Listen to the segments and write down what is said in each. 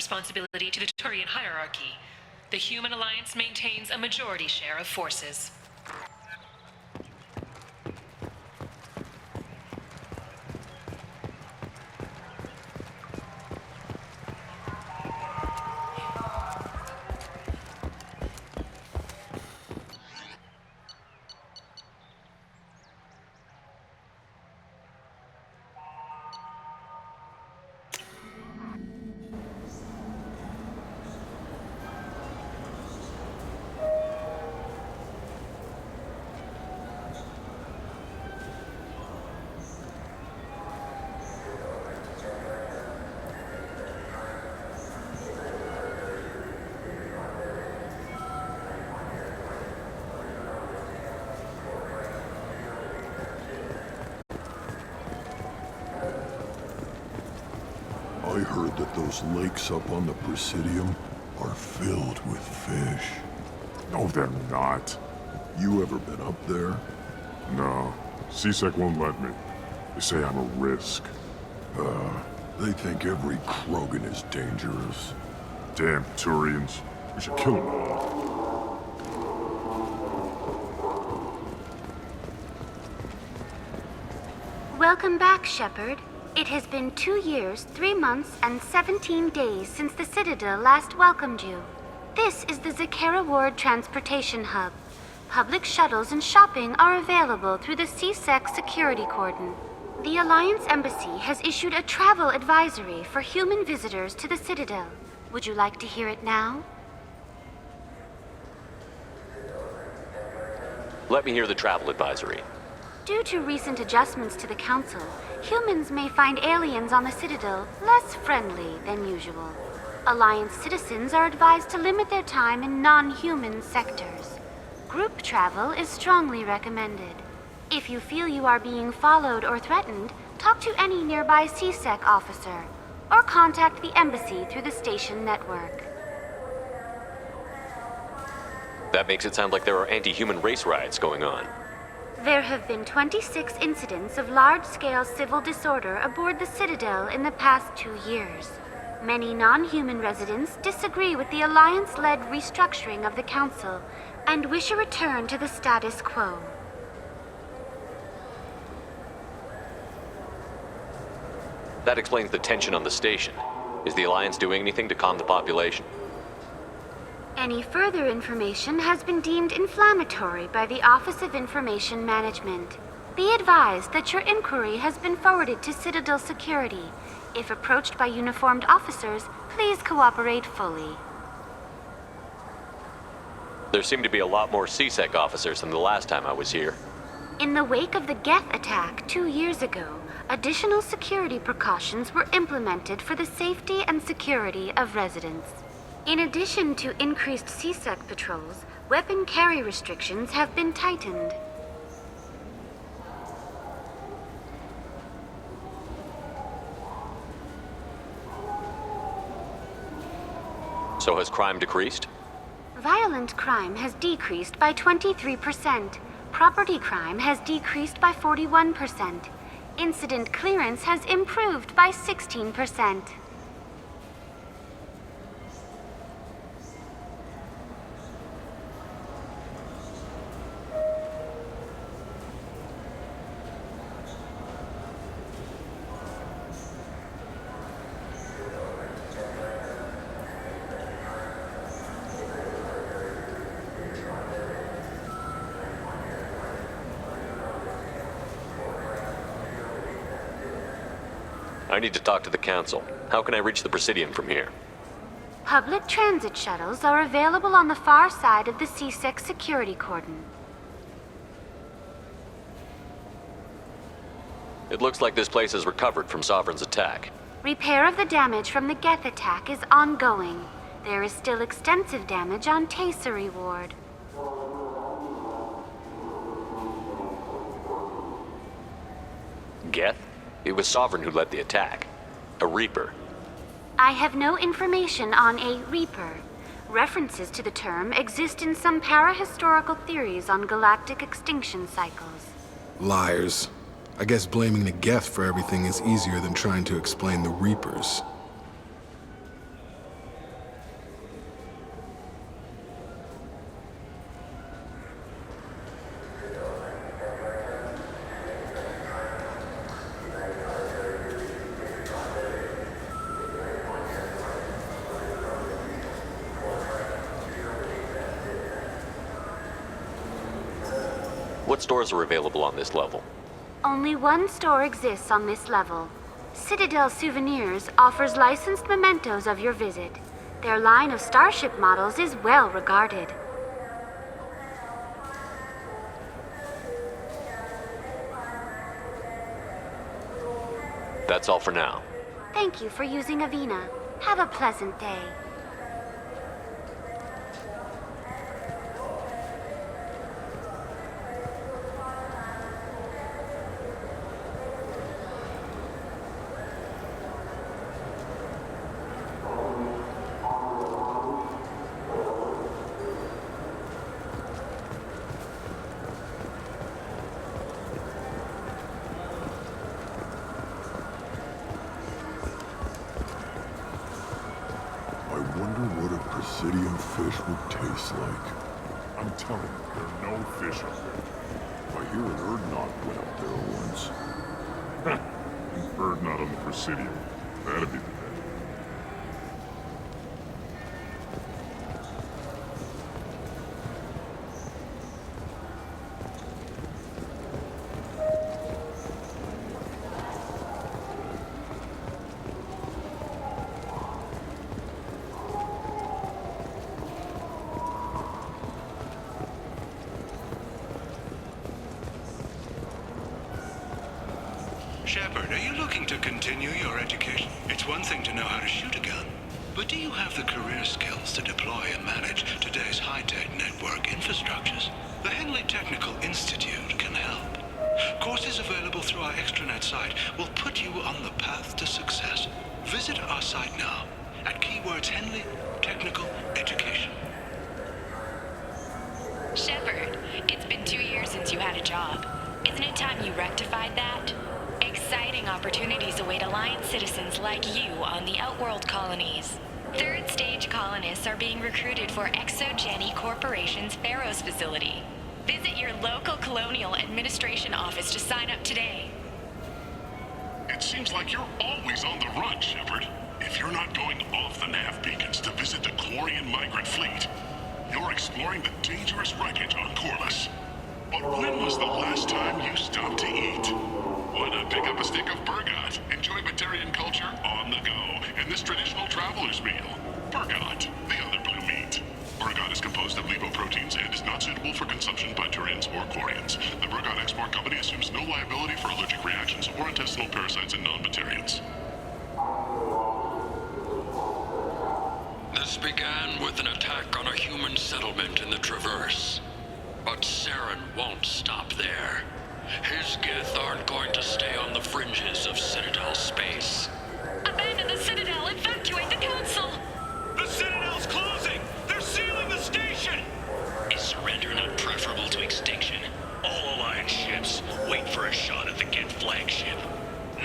responsibility to the Turian hierarchy. The Human Alliance maintains a majority share of forces. I heard that those lakes up on the Presidium are filled with fish. No, they're not. You ever been up there? No. C-Sec won't let me. They say I'm a risk. They think every Krogan is dangerous. Damn Turians. We should kill them all. Welcome back, Shepard. It has been 2 years, 3 months, and 17 days since the Citadel last welcomed you. This is the Zakera Ward Transportation Hub. Public shuttles and shopping are available through the C-Sec security cordon. The Alliance Embassy has issued a travel advisory for human visitors to the Citadel. Would you like to hear it now? Let me hear the travel advisory. Due to recent adjustments to the Council, humans may find aliens on the Citadel less friendly than usual. Alliance citizens are advised to limit their time in non-human sectors. Group travel is strongly recommended. If you feel you are being followed or threatened, talk to any nearby C-Sec officer, or contact the Embassy through the station network. That makes it sound like there are anti-human race riots going on. There have been 26 incidents of large-scale civil disorder aboard the Citadel in the past 2 years. Many non-human residents disagree with the Alliance-led restructuring of the Council and wish a return to the status quo. That explains the tension on the station. Is the Alliance doing anything to calm the population? Any further information has been deemed inflammatory by the Office of Information Management. Be advised that your inquiry has been forwarded to Citadel Security. If approached by uniformed officers, please cooperate fully. There seem to be a lot more C-Sec officers than the last time I was here. In the wake of the Geth attack 2 years ago, additional security precautions were implemented for the safety and security of residents. In addition to increased C-Sec patrols, weapon carry restrictions have been tightened. So has crime decreased? Violent crime has decreased by 23%. Property crime has decreased by 41%. Incident clearance has improved by 16%. I need to talk to the Council. How can I reach the Presidium from here? Public transit shuttles are available on the far side of the C-Sec security cordon. It looks like this place has recovered from Sovereign's attack. Repair of the damage from the Geth attack is ongoing. There is still extensive damage on Tayseri Ward. Geth? It was Sovereign who led the attack. A Reaper. I have no information on a Reaper. References to the term exist in some parahistorical theories on galactic extinction cycles. Liars. I guess blaming the Geth for everything is easier than trying to explain the Reapers. What stores are available on this level? Only one store exists on this level. Citadel Souvenirs offers licensed mementos of your visit. Their line of starship models is well regarded. That's all for now. Thank you for using Avina. Have a pleasant day. I wonder what a Presidium fish would taste like. I'm telling you, there are no fish up there. I hear an Urdnot went up there once. An Urdnot on the Presidium. That'd be the day. Shepard, are you looking to continue your education? It's one thing to know how to shoot a gun, but do you have the career skills to deploy and manage today's high-tech network infrastructures? The Henley Technical Institute can help. Courses available through our extranet site will put you on the path to success. Visit our site now at keywords Henley Technical Education. Shepard, it's been 2 years since you had a job. Isn't it time you rectified that? Exciting opportunities await Alliance citizens like you on the Outworld colonies. Third stage colonists are being recruited for ExoGeni Corporation's Pharaohs facility. Visit your local Colonial Administration office to sign up today. It seems like you're always on the run, Shepard. If you're not going off the nav beacons to visit the Quarian migrant fleet, you're exploring the dangerous wreckage on Corliss. But when was the last time you stopped to eat? Why not pick up a stick of Burgot? Enjoy Batarian culture on the go in this traditional traveler's meal. Burgot, the other blue meat. Burgot is composed of levoproteins and is not suitable for consumption by Turians or Quarians. The Burgot Export Company assumes no liability for allergic reactions or intestinal parasites in non-Batarians. This began with an attack on a human settlement in the Traverse. But Saren won't stop there. His Gith aren't going to stay on the fringes of Citadel space. Abandon the Citadel! Evacuate the Council! The Citadel's closing! They're sealing the station! Is surrender not preferable to extinction? All Alliance ships wait for a shot at the Gith flagship.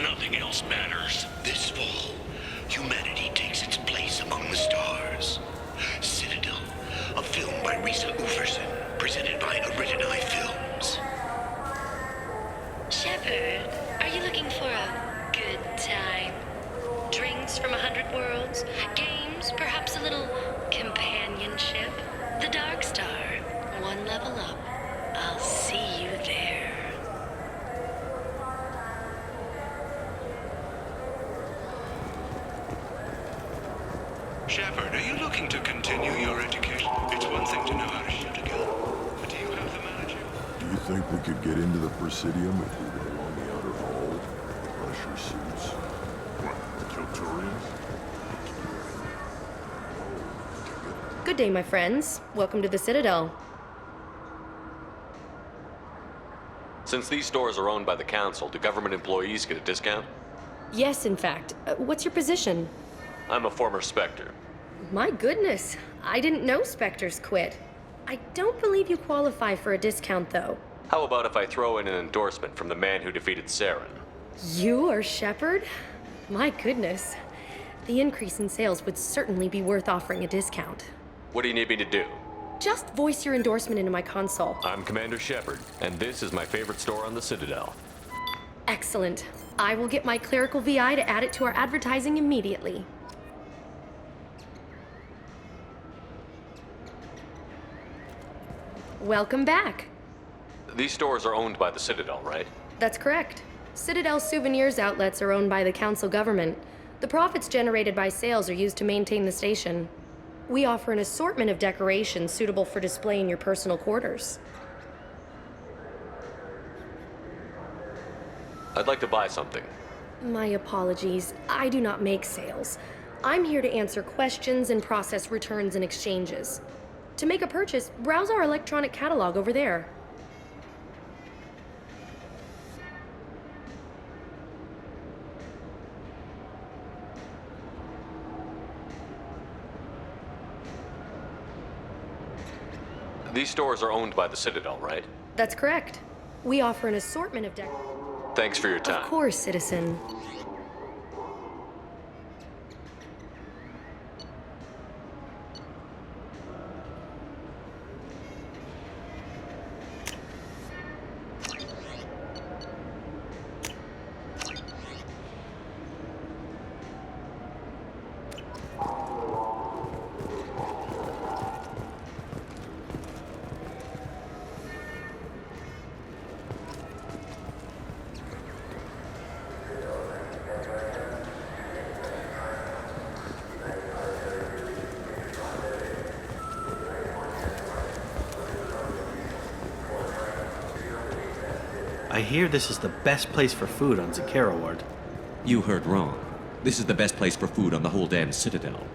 Nothing else matters. This fall, humanity takes its place among the stars. Citadel, a film by Risa Uverson, presented by Aridani Films. Shepard, are you looking for a good time? Drinks from 100 worlds? Games? Perhaps a little companionship? The Dark Star. One level up. I'll see you there. Shepard, are you looking to continue your education? It's one thing to know how to shoot a gun, but do you have the manager? Do you think we could get into the Presidium if we went along the outer hall? Pressure suits. What, kill Turians? Good day, my friends. Welcome to the Citadel. Since these stores are owned by the Council, do government employees get a discount? Yes, in fact. What's your position? I'm a former Spectre. My goodness. I didn't know Spectres quit. I don't believe you qualify for a discount, though. How about if I throw in an endorsement from the man who defeated Saren? You are Shepard? My goodness. The increase in sales would certainly be worth offering a discount. What do you need me to do? Just voice your endorsement into my console. I'm Commander Shepard, and this is my favorite store on the Citadel. Excellent. I will get my clerical VI to add it to our advertising immediately. Welcome back. These stores are owned by the Citadel, right? That's correct. Citadel souvenirs outlets are owned by the council government. The profits generated by sales are used to maintain the station. We offer an assortment of decorations suitable for display in your personal quarters. I'd like to buy something. My apologies. I do not make sales. I'm here to answer questions and process returns and exchanges. To make a purchase, browse our electronic catalog over there. These stores are owned by the Citadel, right? That's correct. We offer an assortment of Thanks for your time. Of course, citizen. I hear this is the best place for food on Zakera Ward. You heard wrong. This is the best place for food on the whole damn Citadel.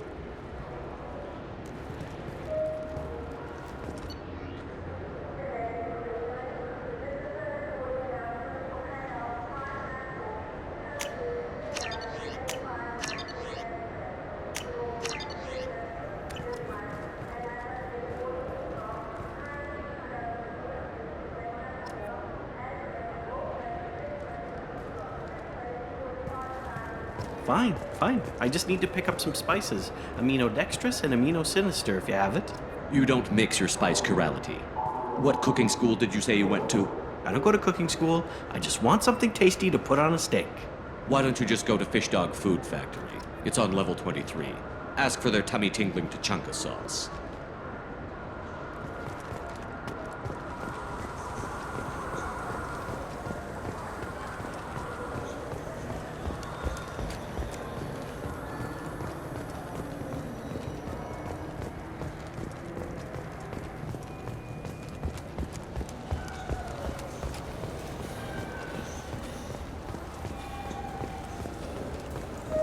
Fine. I just need to pick up some spices. Aminodextrous and aminosinister if you have it. You don't mix your spice chirality. What cooking school did you say you went to? I don't go to cooking school. I just want something tasty to put on a steak. Why don't you just go to Fish Dog Food Factory? It's on level 23. Ask for their tummy-tingling Tachanka sauce.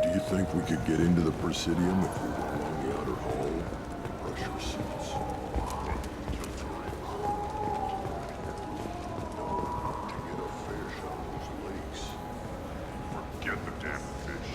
Do you think we could get into the Presidium if we were along the outer hall? Brush your seats. To get a fish out of those lakes. Forget the damn fish.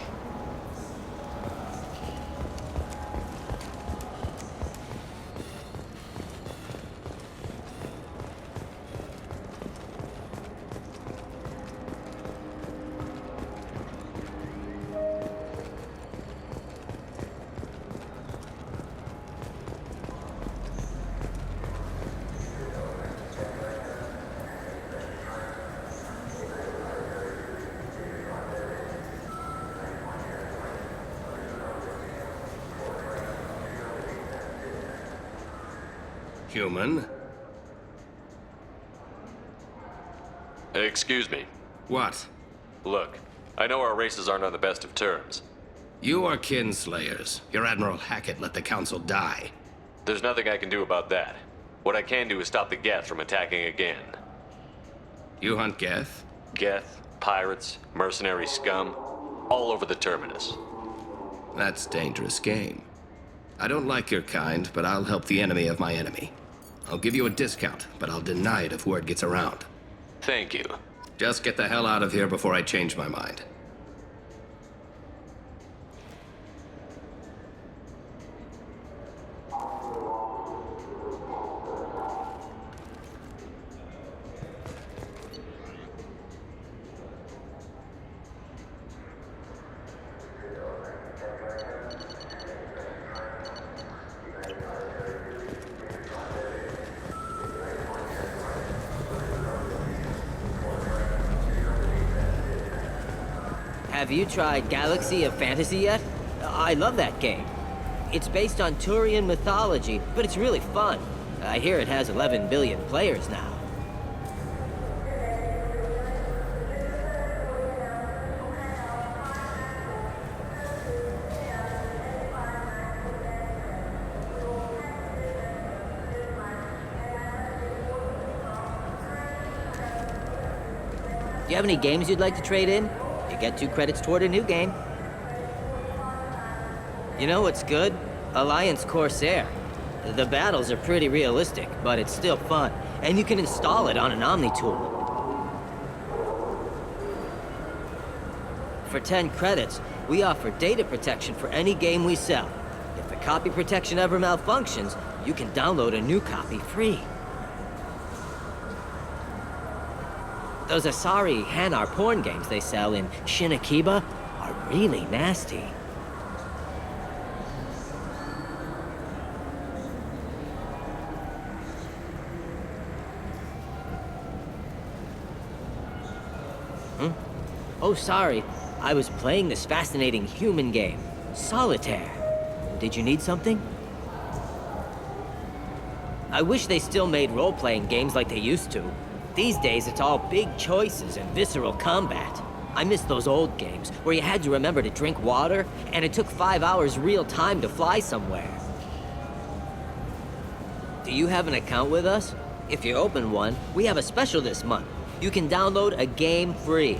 Human? Excuse me. What? Look, I know our races aren't on the best of terms. You are kinslayers. Your Admiral Hackett let the Council die. There's nothing I can do about that. What I can do is stop the Geth from attacking again. You hunt Geth? Geth, pirates, mercenary scum, all over the Terminus. That's dangerous game. I don't like your kind, but I'll help the enemy of my enemy. I'll give you a discount, but I'll deny it if word gets around. Thank you. Just get the hell out of here before I change my mind. Have you tried Galaxy of Fantasy yet? I love that game. It's based on Turian mythology, but it's really fun. I hear it has 11 billion players now. you have any games you'd like to trade in? You get 2 credits toward a new game. You know what's good? Alliance Corsair. The battles are pretty realistic, but it's still fun. And you can install it on an Omni tool. For 10 credits, we offer data protection for any game we sell. If the copy protection ever malfunctions, you can download a new copy free. Those Asari Hanar porn games they sell in Shinakiba are really nasty. Oh, sorry. I was playing this fascinating human game, Solitaire. Did you need something? I wish they still made role-playing games like they used to. These days, it's all big choices and visceral combat. I miss those old games, where you had to remember to drink water, and it took 5 hours real time to fly somewhere. Do you have an account with us? If you open one, we have a special this month. You can download a game free.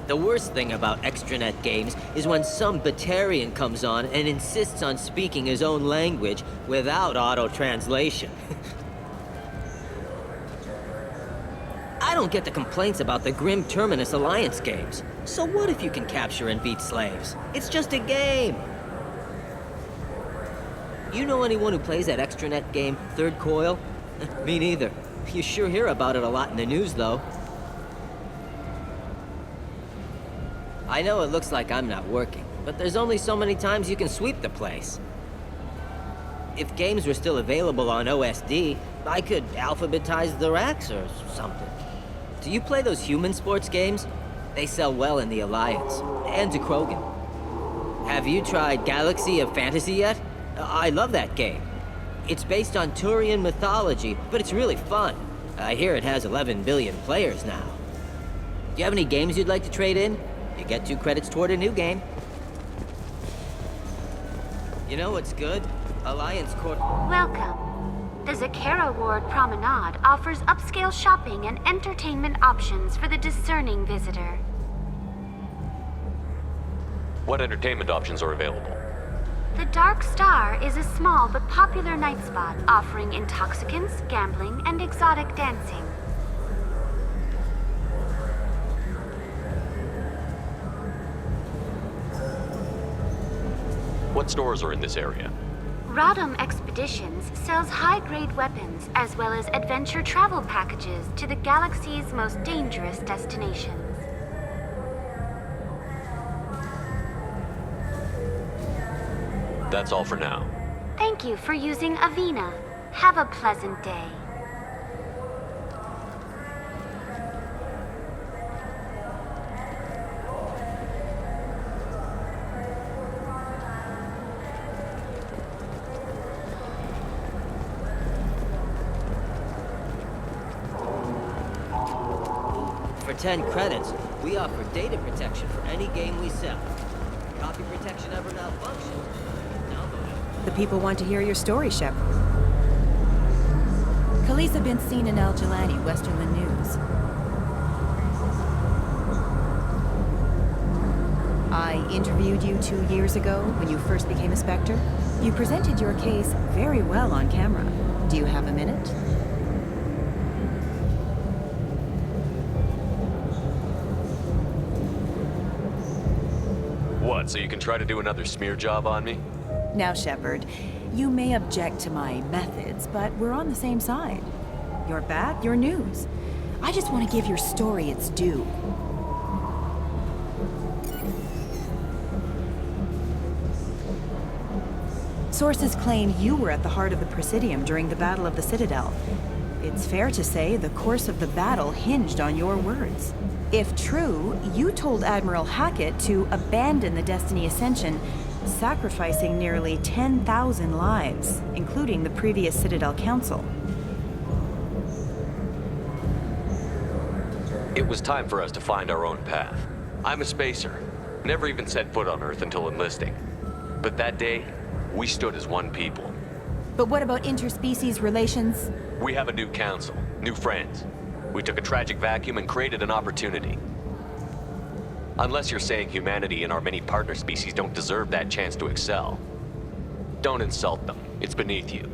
The worst thing about extranet games is when some Batarian comes on and insists on speaking his own language without auto-translation. I don't get the complaints about the Grim Terminus Alliance games. So what if you can capture and beat slaves? It's just a game! You know anyone who plays that extranet game, Third Coil? Me neither. You sure hear about it a lot in the news, though. I know it looks like I'm not working, but there's only so many times you can sweep the place. If games were still available on OSD, I could alphabetize the racks or something. Do you play those human sports games? They sell well in the Alliance, and to Krogan. Have you tried Galaxy of Fantasy yet? I love that game. It's based on Turian mythology, but it's really fun. I hear it has 11 billion players now. Do you have any games you'd like to trade in? You get 2 credits toward a new game. You know what's good? Alliance Corp. Welcome. The Zakera Ward Promenade offers upscale shopping and entertainment options for the discerning visitor. What entertainment options are available? The Dark Star is a small but popular night spot offering intoxicants, gambling, and exotic dancing. What stores are in this area? Rodham Expeditions sells high-grade weapons as well as adventure travel packages to the galaxy's most dangerous destinations. That's all for now. Thank you for using Avina. Have a pleasant day. For 10 credits, we offer data protection for any game we sell. If copy protection ever malfunctions, The people want to hear your story, Shepard. Khaleesa bint Sina Al Jalani, Westerland News. I interviewed you 2 years ago when you first became a Spectre. You presented your case very well on camera. Do you have a minute? What, so you can try to do another smear job on me? Now, Shepard, you may object to my methods, but we're on the same side. You're back, you're news. I just want to give your story its due. Sources claim you were at the heart of the Presidium during the Battle of the Citadel. It's fair to say the course of the battle hinged on your words. If true, you told Admiral Hackett to abandon the Destiny Ascension, sacrificing nearly 10,000 lives, including the previous Citadel Council. It was time for us to find our own path. I'm a spacer. Never even set foot on Earth until enlisting. But that day, we stood as one people. But what about interspecies relations? We have a new council, new friends. We took a tragic vacuum and created an opportunity. Unless you're saying humanity and our many partner species don't deserve that chance to excel. Don't insult them. It's beneath you.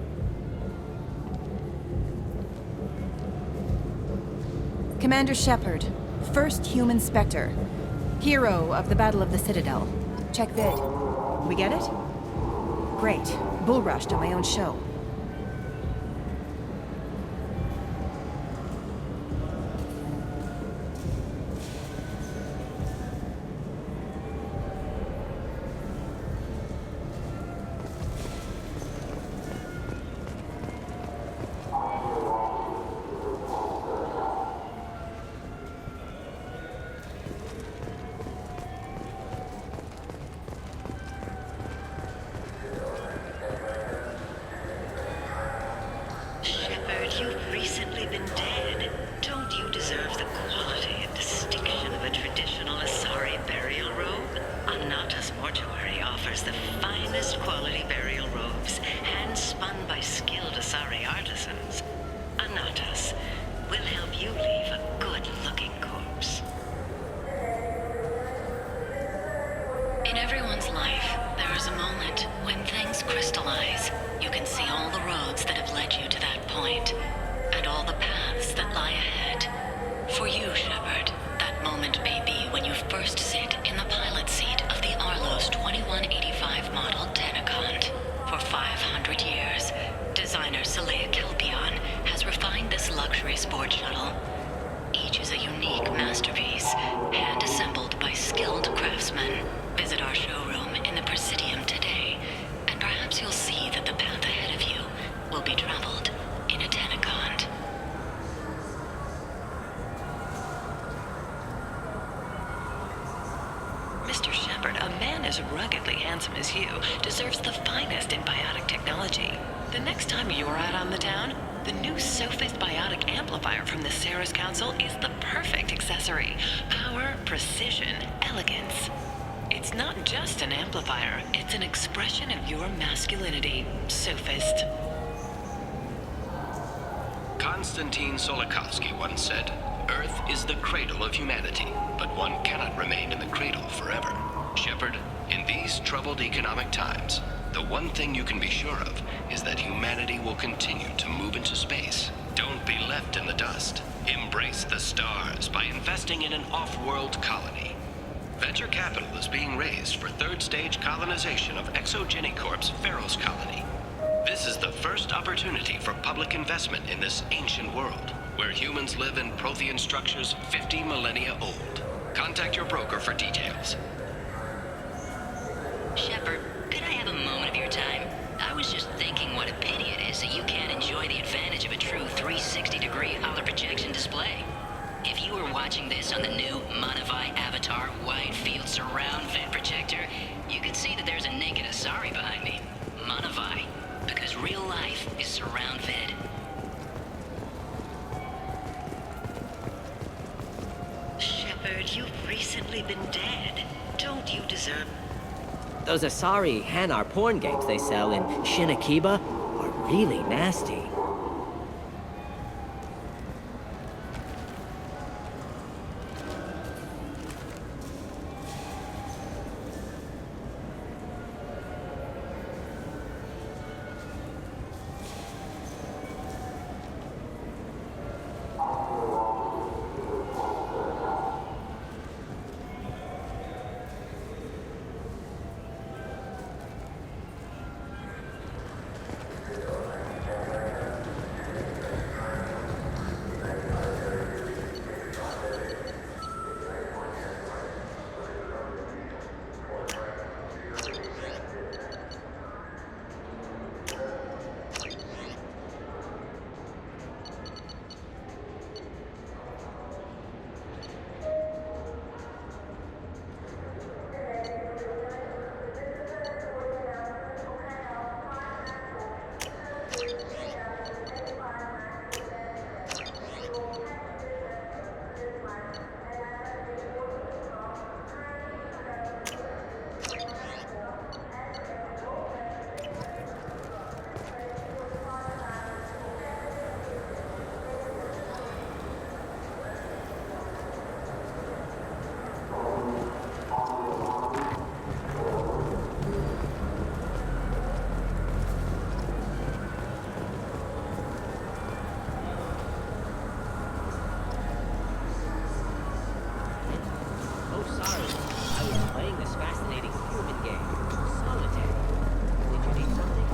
Commander Shepard, first human Spectre. Hero of the Battle of the Citadel. Check vid. We get it? Great. Bull rushed on my own show. Shepard, you've recently been dead. Don't you deserve the quality and distinction of a traditional Asari burial robe? Anatas Mortuary offers the finest quality burial robes, hand-spun by skilled Asari artisans. Anatas will help you leave a good-looking corpse. In everyone's life, there is a moment when things crystallize. You can see all the roads that have led you to that point, and all the paths that lie ahead. For you, Shepard, that moment may be when you first sit in the pilot seat of the Arlos 2185 model Tenacont. For 500 years, designer Saleha Kelpion has refined this luxury sport shuttle. Each is a unique masterpiece, hand-assembled by skilled craftsmen. Visit our showroom in the Presidium today, and perhaps you'll see that the path ahead of you will be traveled in a Tenacont. Mr. Shepard, a man as ruggedly handsome as you deserves the finest in biotic technology. The next time you're out on the town, the new Sophist biotic amplifier from the Ceres Council is the perfect accessory. Power, precision, elegance. It's not just an amplifier, it's an expression of your masculinity, Sophist. Konstantin Solikovsky once said, "Earth is the cradle of humanity, but one cannot remain in the cradle forever." Shepard, in these troubled economic times, the one thing you can be sure of is that humanity will continue to move into space. Don't be left in the dust. Embrace the stars by investing in an off-world colony. Venture capital is being raised for third-stage colonization of Exogeny Corp's Pharos colony. This is the first opportunity for public investment in this ancient world, where humans live in Prothean structures 50 millennia old. Contact your broker for details. Shepard, could I have a moment of your time? I was just thinking what a pity it is that you can't enjoy the advantage of a true 360-degree color projection display. If you were watching this on the new Manavai Avatar Wide Field Surround Vid projector, you could see that there's a naked Asari behind me. Manavai, because real life is surround vid. Shepard, you've recently been dead. Don't you deserve... Those Asari Hanar porn games they sell in Shinakiba are really nasty. Sorry, I was playing this fascinating human game, Solitaire. Did you need something?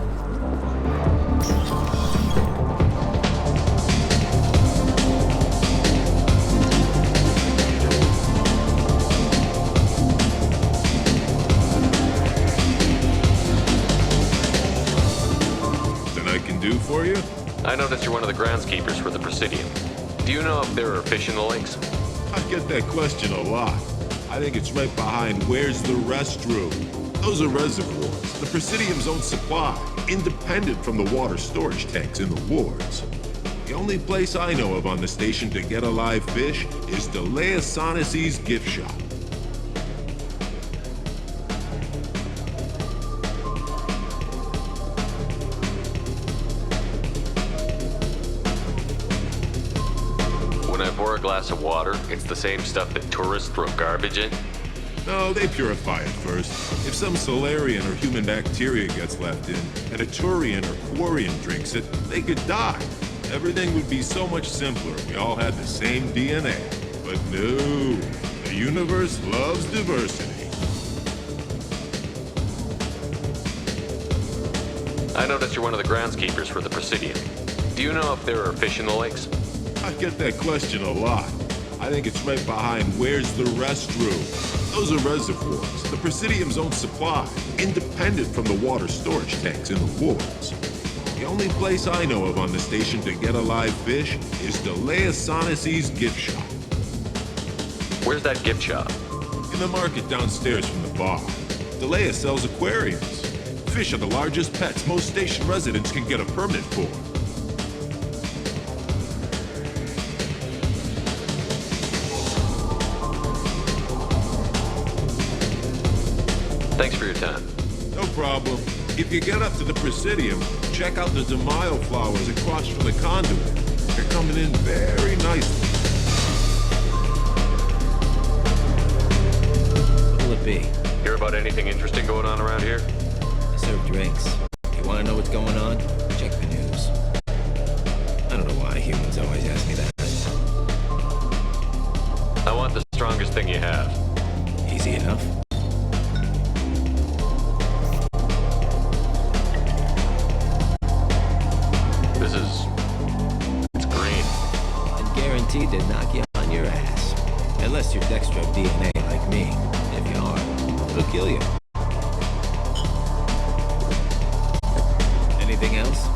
Do for you? I noticed you're one of the groundskeepers for the Presidium. Do you know if there are fish in the lakes? I get that question a lot. I think it's right behind where's the restroom. Those are reservoirs, the Presidium's own supply, independent from the water storage tanks in the wards. The only place I know of on the station to get a live fish is Delea Sonasy's gift shop. When I pour a glass of water, it's the same stuff that tourists throw garbage in? No, they purify it first. If some Solarian or human bacteria gets left in, and a Turian or Quarian drinks it, they could die. Everything would be so much simpler if we all had the same DNA. But no, the universe loves diversity. I noticed you're one of the groundskeepers for the Presidium. Do you know if there are fish in the lakes? I get that question a lot. I think it's right behind where's the restroom. Those are reservoirs, the Presidium's own supply, independent from the water storage tanks in the wards. The only place I know of on the station to get a live fish is Delea Sonasy's gift shop. Where's that gift shop? In the market downstairs from the bar. Delea sells aquariums. Fish are the largest pets most station residents can get a permit for. Thanks for your time. No problem. If you get up to the Presidium, check out the De Mayo flowers across from the conduit. They're coming in very nicely. Who'll it be? Hear about anything interesting going on around here? I serve drinks. You want to know what's going on? Check the news. I don't know why humans always ask me that. I want the strongest thing you have. Easy enough. It's green. And guaranteed to knock you on your ass. Unless you're Dextro DNA like me. If you are, it'll kill you. Anything else?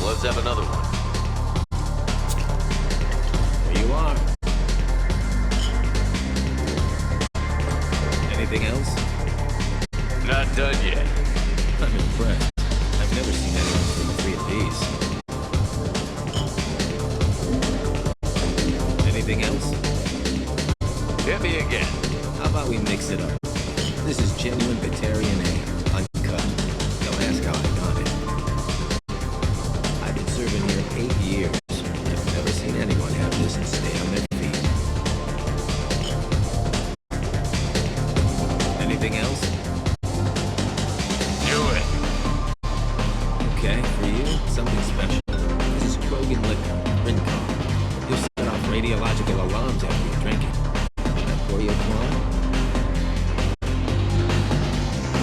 Let's have another one. There you are. Anything else? Not done yet. I'm impressed. I've never seen anyone bring 3 of these. Anything else? Hit me again. How about we mix it up? This is genuine Batarian ale, uncut. Don't ask how I got it. I've been serving here 8 years. I've never seen anyone have this and stay on their feet. Anything else? Do it. Okay, for you, something special. This is Krogan liquor, Rincon. You'll set off radiological alarms after you drink it. Should I pour you a one?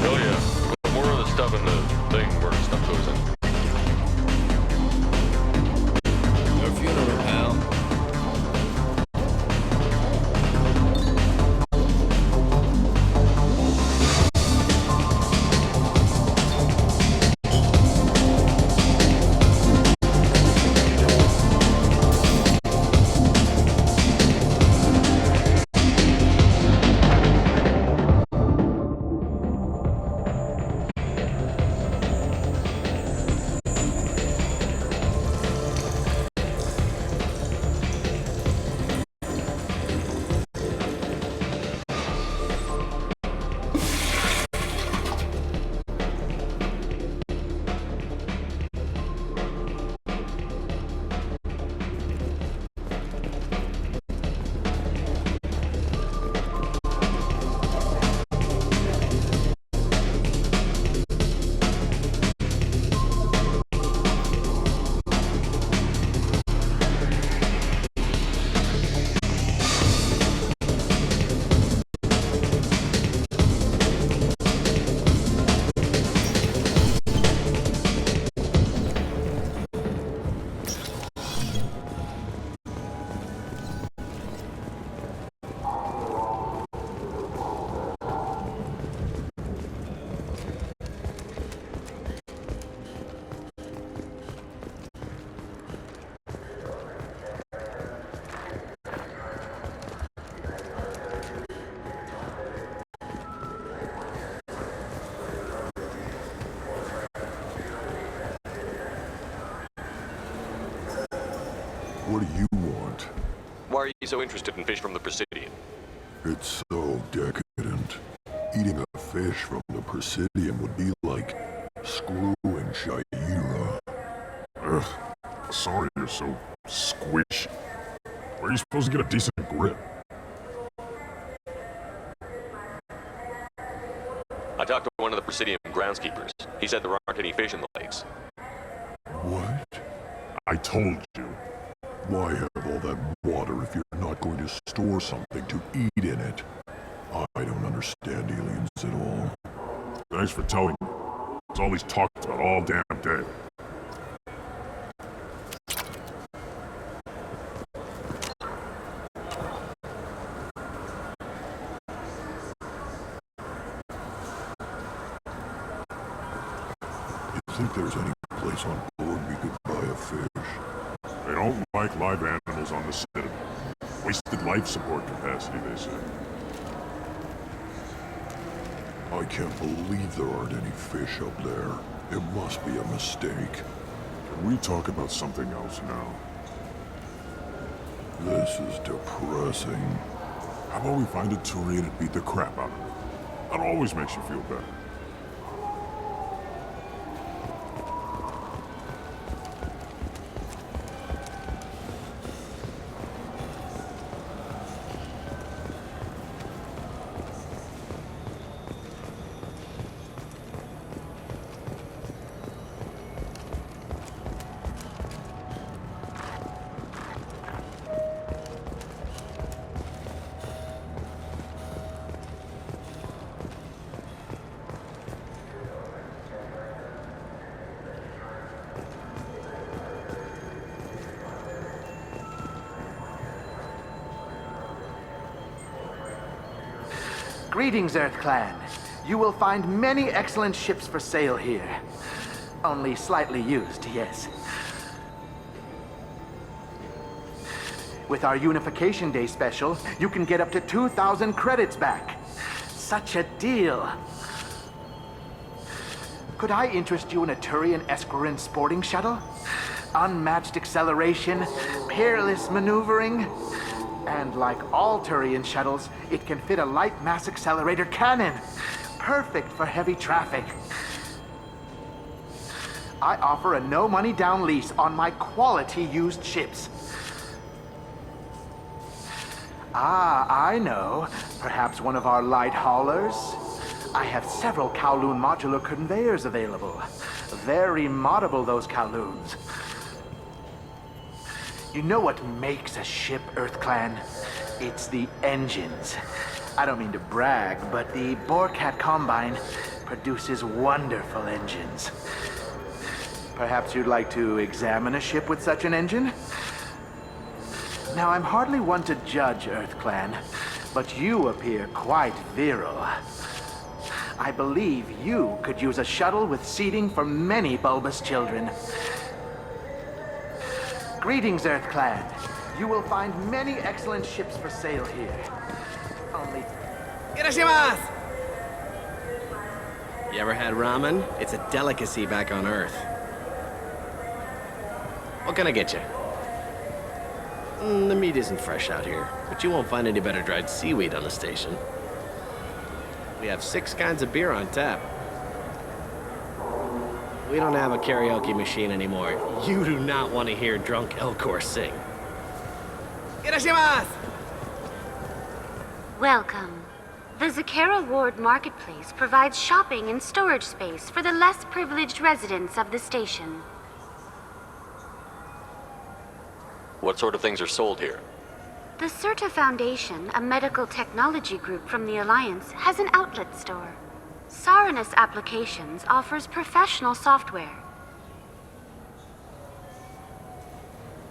Oh yeah. What do you want? Why are you so interested in fish from the Presidium? It's so decadent. Eating a fish from the Presidium would be like screwing Shaira. Ugh. Sorry you're so squishy. Where are you supposed to get a decent grip? I talked to one of the Presidium groundskeepers. He said there aren't any fish in the lakes. What? I told you. Why have all that water if you're not going to store something to eat in it? I don't understand aliens at all. Thanks for telling me. It's all he's talked about all damn day. You think there's any place on board we could buy a fish? They don't like live animals on the Citadel. Wasted life support capacity, they say. I can't believe there aren't any fish up there. It must be a mistake. Can we talk about something else now? This is depressing. How about we find a Turian and beat the crap out of it? That always makes you feel better. Greetings, Earth Clan. You will find many excellent ships for sale here. Only slightly used, yes. With our Unification Day special, you can get up to 2,000 credits back. Such a deal. Could I interest you in a Turian Esquirine sporting shuttle? Unmatched acceleration, peerless maneuvering. And like all Turian shuttles, it can fit a light mass accelerator cannon. Perfect for heavy traffic. I offer a no money down lease on my quality used ships. Ah, I know. Perhaps one of our light haulers? I have several Kowloon modular conveyors available. Very moddable, those Kowloons. You know what makes a ship, Earth Clan? It's the engines. I don't mean to brag, but the Borcat Combine produces wonderful engines. Perhaps you'd like to examine a ship with such an engine? Now, I'm hardly one to judge, Earth Clan, but you appear quite virile. I believe you could use a shuttle with seating for many bulbous children. Greetings, Earth Clan. You will find many excellent ships for sale here. Only... Irashimasu! You ever had ramen? It's a delicacy back on Earth. What can I get you? The meat isn't fresh out here, but you won't find any better dried seaweed on the station. We have 6 kinds of beer on tap. We don't have a karaoke machine anymore. You do not want to hear drunk Elcor sing. Irashimasu! Welcome. The Zakera Ward Marketplace provides shopping and storage space for the less privileged residents of the station. What sort of things are sold here? The Certa Foundation, a medical technology group from the Alliance, has an outlet store. Saranus Applications offers professional software.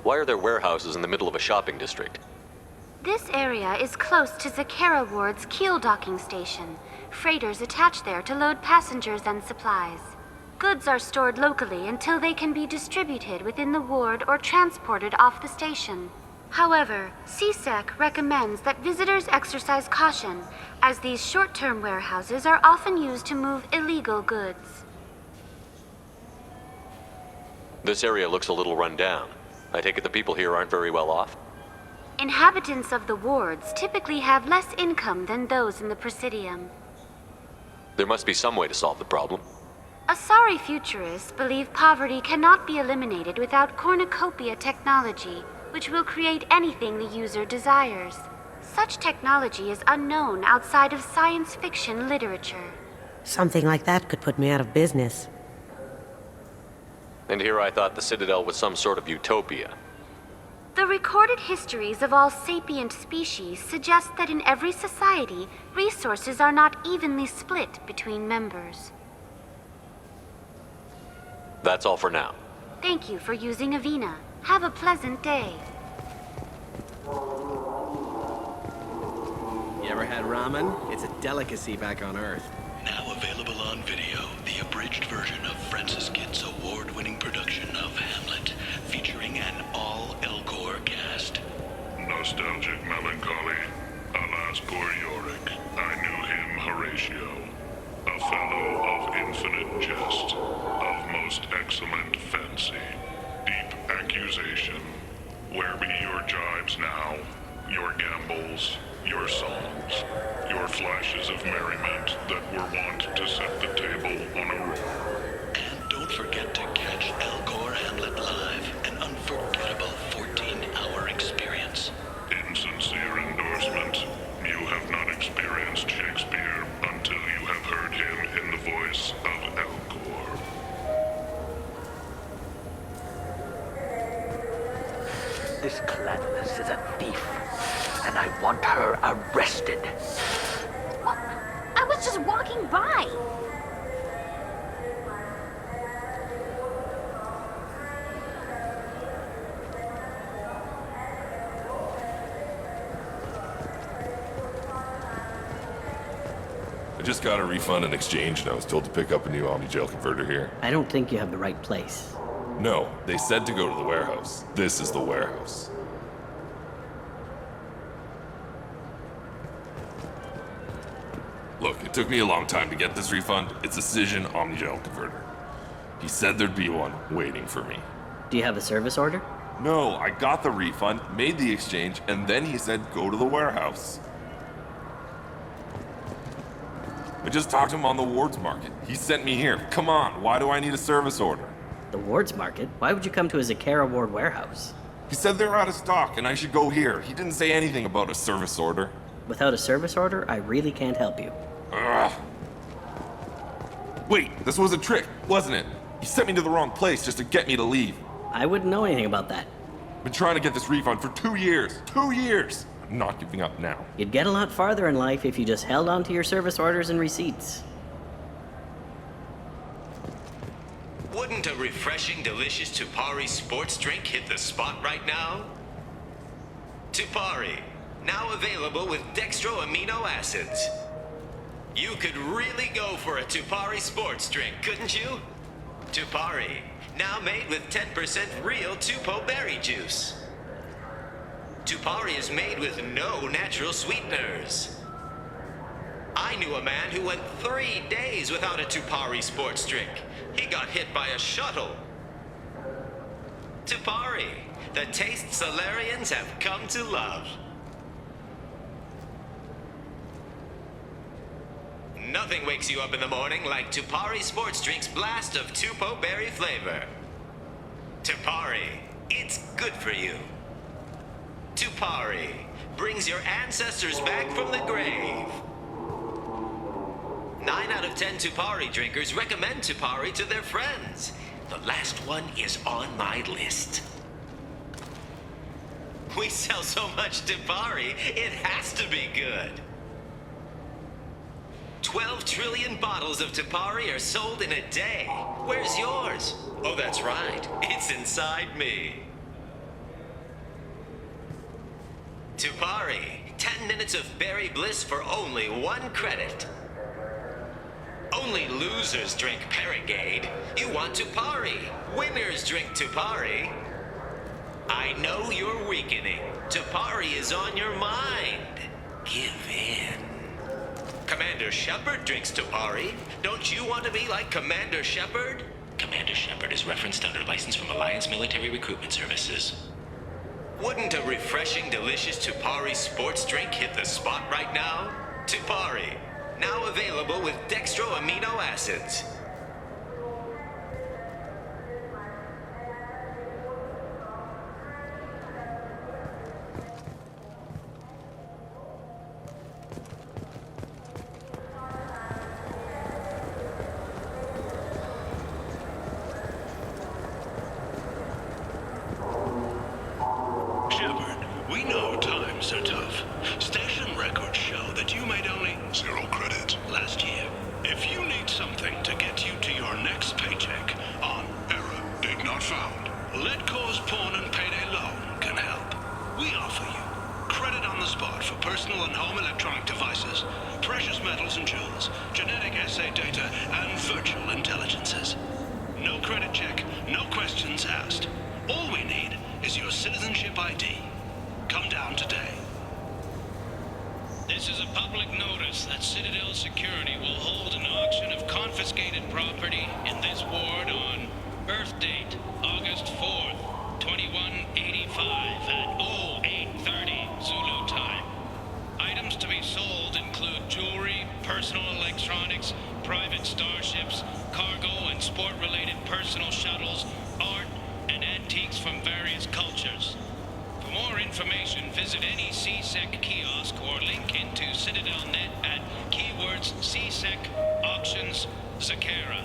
Why are there warehouses in the middle of a shopping district? This area is close to Zakera Ward's keel docking station. Freighters attach there to load passengers and supplies. Goods are stored locally until they can be distributed within the ward or transported off the station. However, CSEC recommends that visitors exercise caution, as these short-term warehouses are often used to move illegal goods. This area looks a little run down. I take it the people here aren't very well off? Inhabitants of the wards typically have less income than those in the Presidium. There must be some way to solve the problem. Asari futurists believe poverty cannot be eliminated without cornucopia technology, which will create anything the user desires. Such technology is unknown outside of science fiction literature. Something like that could put me out of business. And here I thought the Citadel was some sort of utopia. The recorded histories of all sapient species suggest that in every society, resources are not evenly split between members. That's all for now. Thank you for using Avina. Have a pleasant day. You ever had ramen? It's a delicacy back on Earth. Now available on video, the abridged version of Francis Kidd's award-winning production of Hamlet, featuring an all-Elcor cast. Nostalgic melancholy. Alas, poor Yorick. I knew him, Horatio. A fellow of infinite jest, of most excellent fancy, deep accusation. Where be your jibes now, your gambols, your songs, your flashes of merriment that were wont to set the table on a roar? And don't forget to catch Elcor Hamlet live, an unforgettable 14-hour experience. Insincere endorsement. You have not experienced Shakespeare until you have heard him in the voice of Elcor. This Gladys is a thief, and I want her arrested. I was just walking by. I just got a refund and exchange, and I was told to pick up a new Omnigel converter here. I don't think you have the right place. No, they said to go to the warehouse. This is the warehouse. Look, it took me a long time to get this refund. It's a Cision Omnigel converter. He said there'd be one waiting for me. Do you have a service order? No, I got the refund, made the exchange, and then he said go to the warehouse. I just talked to him on the Wards Market. He sent me here. Come on, why do I need a service order? The Wards Market? Why would you come to a Zakara Ward warehouse? He said they're out of stock and I should go here. He didn't say anything about a service order. Without a service order, I really can't help you. Ugh. Wait, this was a trick, wasn't it? He sent me to the wrong place just to get me to leave. I wouldn't know anything about that. Been trying to get this refund for 2 years. 2 years! I'm not giving up now. You'd get a lot farther in life if you just held on to your service orders and receipts. Wouldn't a refreshing, delicious Tupari sports drink hit the spot right now? Tupari, now available with dextro amino acids. You could really go for a Tupari sports drink, couldn't you? Tupari, now made with 10% real Tupo berry juice. Tupari is made with no natural sweeteners. I knew a man who went 3 days without a Tupari sports drink. He got hit by a shuttle. Tupari, the taste Solarians have come to love. Nothing wakes you up in the morning like Tupari Sports Drink's blast of Tupo berry flavor. Tupari, it's good for you. Tupari brings your ancestors back from the grave. 9 out of 10 Tupari drinkers recommend Tupari to their friends. The last one is on my list. We sell so much Tupari, it has to be good. 12 trillion bottles of Tupari are sold in a day. Where's yours? Oh, that's right. It's inside me. Tupari, 10 minutes of berry bliss for only 1 credit. Only losers drink Paragade. You want Tupari. Winners drink Tupari. I know you're weakening. Tupari is on your mind. Give in. Commander Shepard drinks Tupari. Don't you want to be like Commander Shepard? Commander Shepard is referenced under license from Alliance Military Recruitment Services. Wouldn't a refreshing, delicious Tupari sports drink hit the spot right now? Tupari, now available with dextro amino acids. Shepard, we know times are tough. Station records show that you made only 0 credit last year. If you need something to get you to your next paycheck on error, date not found. Let Cause Pawn and Payday Loan can help. We offer you credit on the spot for personal and home electronic devices, precious metals and jewels, genetic assay data, and virtual intelligences. No credit check, no questions asked. All we need is your citizenship ID. Come down today. This is a public notice that Citadel Security will hold an auction of confiscated property in this ward on Earth date, August 4th, 2185 at 0830 Zulu time. Items to be sold include jewelry, personal electronics, private starships, cargo and sport-related personal shuttles, art, and antiques from various cultures. For more information, visit any CSEC kiosk or link into CitadelNet at keywords CSEC Auctions Zakera.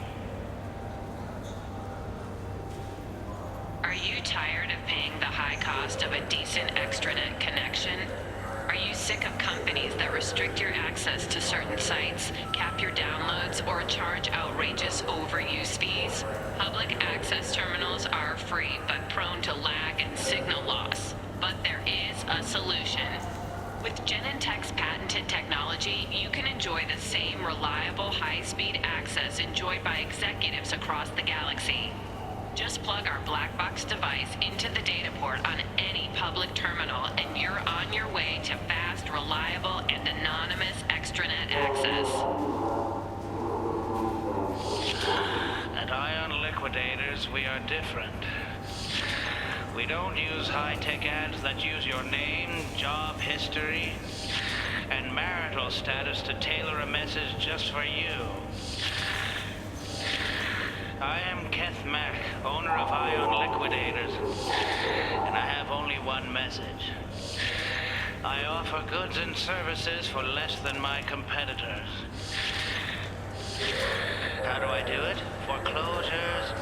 Are you tired of paying the high cost of a decent extranet connection? Are you sick of companies that restrict your access to certain sites, cap your downloads, or charge outrageous overuse fees? Public access terminals are free but prone to lag and signal loss. But there is a solution. With Genentech's patented technology, you can enjoy the same reliable high-speed access enjoyed by executives across the galaxy. Just plug our black box device into the data port on any public terminal, and you're on your way to fast, reliable, and anonymous extranet access. At Ion Liquidators, we are different. We don't use high-tech ads that use your name, job history, and marital status to tailor a message just for you. I am Keth Mack, owner of Ion Liquidators, and I have only one message. I offer goods and services for less than my competitors. How do I do it? Foreclosures,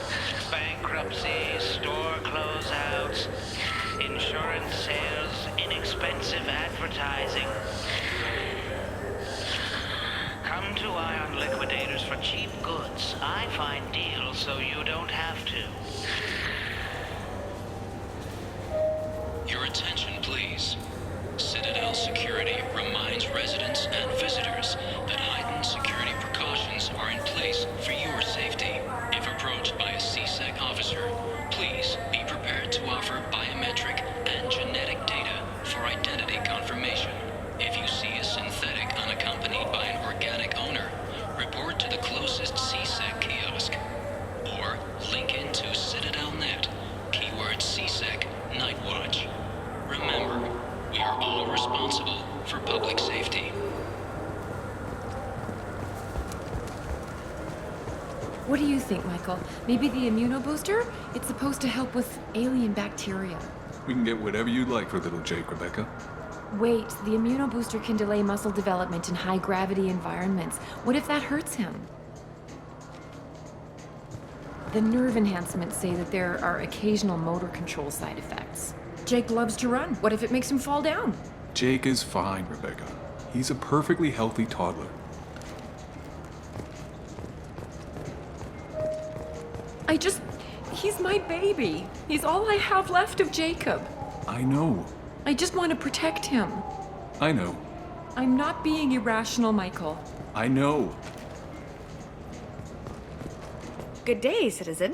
bankruptcies, store closeouts, insurance sales, inexpensive advertising. Come to Ion Liquidators for cheap goods. I find deals so you don't have to. Your attention, please. Citadel Security reminds residents and visitors that heightened security precautions are in place for your safety. If approached by a CSEC officer, please be prepared to offer biometric and genetic data for identity confirmation. If you see a synthetic unaccompanied by an organic owner, report to the closest CSEC kiosk. Or link into CitadelNet, keyword CSEC Nightwatch. Remember, we are all responsible for public safety. What do you think, Michael? Maybe the immunobooster? It's supposed to help with alien bacteria. We can get whatever you'd like for little Jake, Rebecca. Wait, the immunobooster can delay muscle development in high-gravity environments. What if that hurts him? The nerve enhancements say that there are occasional motor control side effects. Jake loves to run. What if it makes him fall down? Jake is fine, Rebecca. He's a perfectly healthy toddler. He's my baby. He's all I have left of Jacob. I know. I just want to protect him. I know. I'm not being irrational, Michael. I know. Good day, citizen.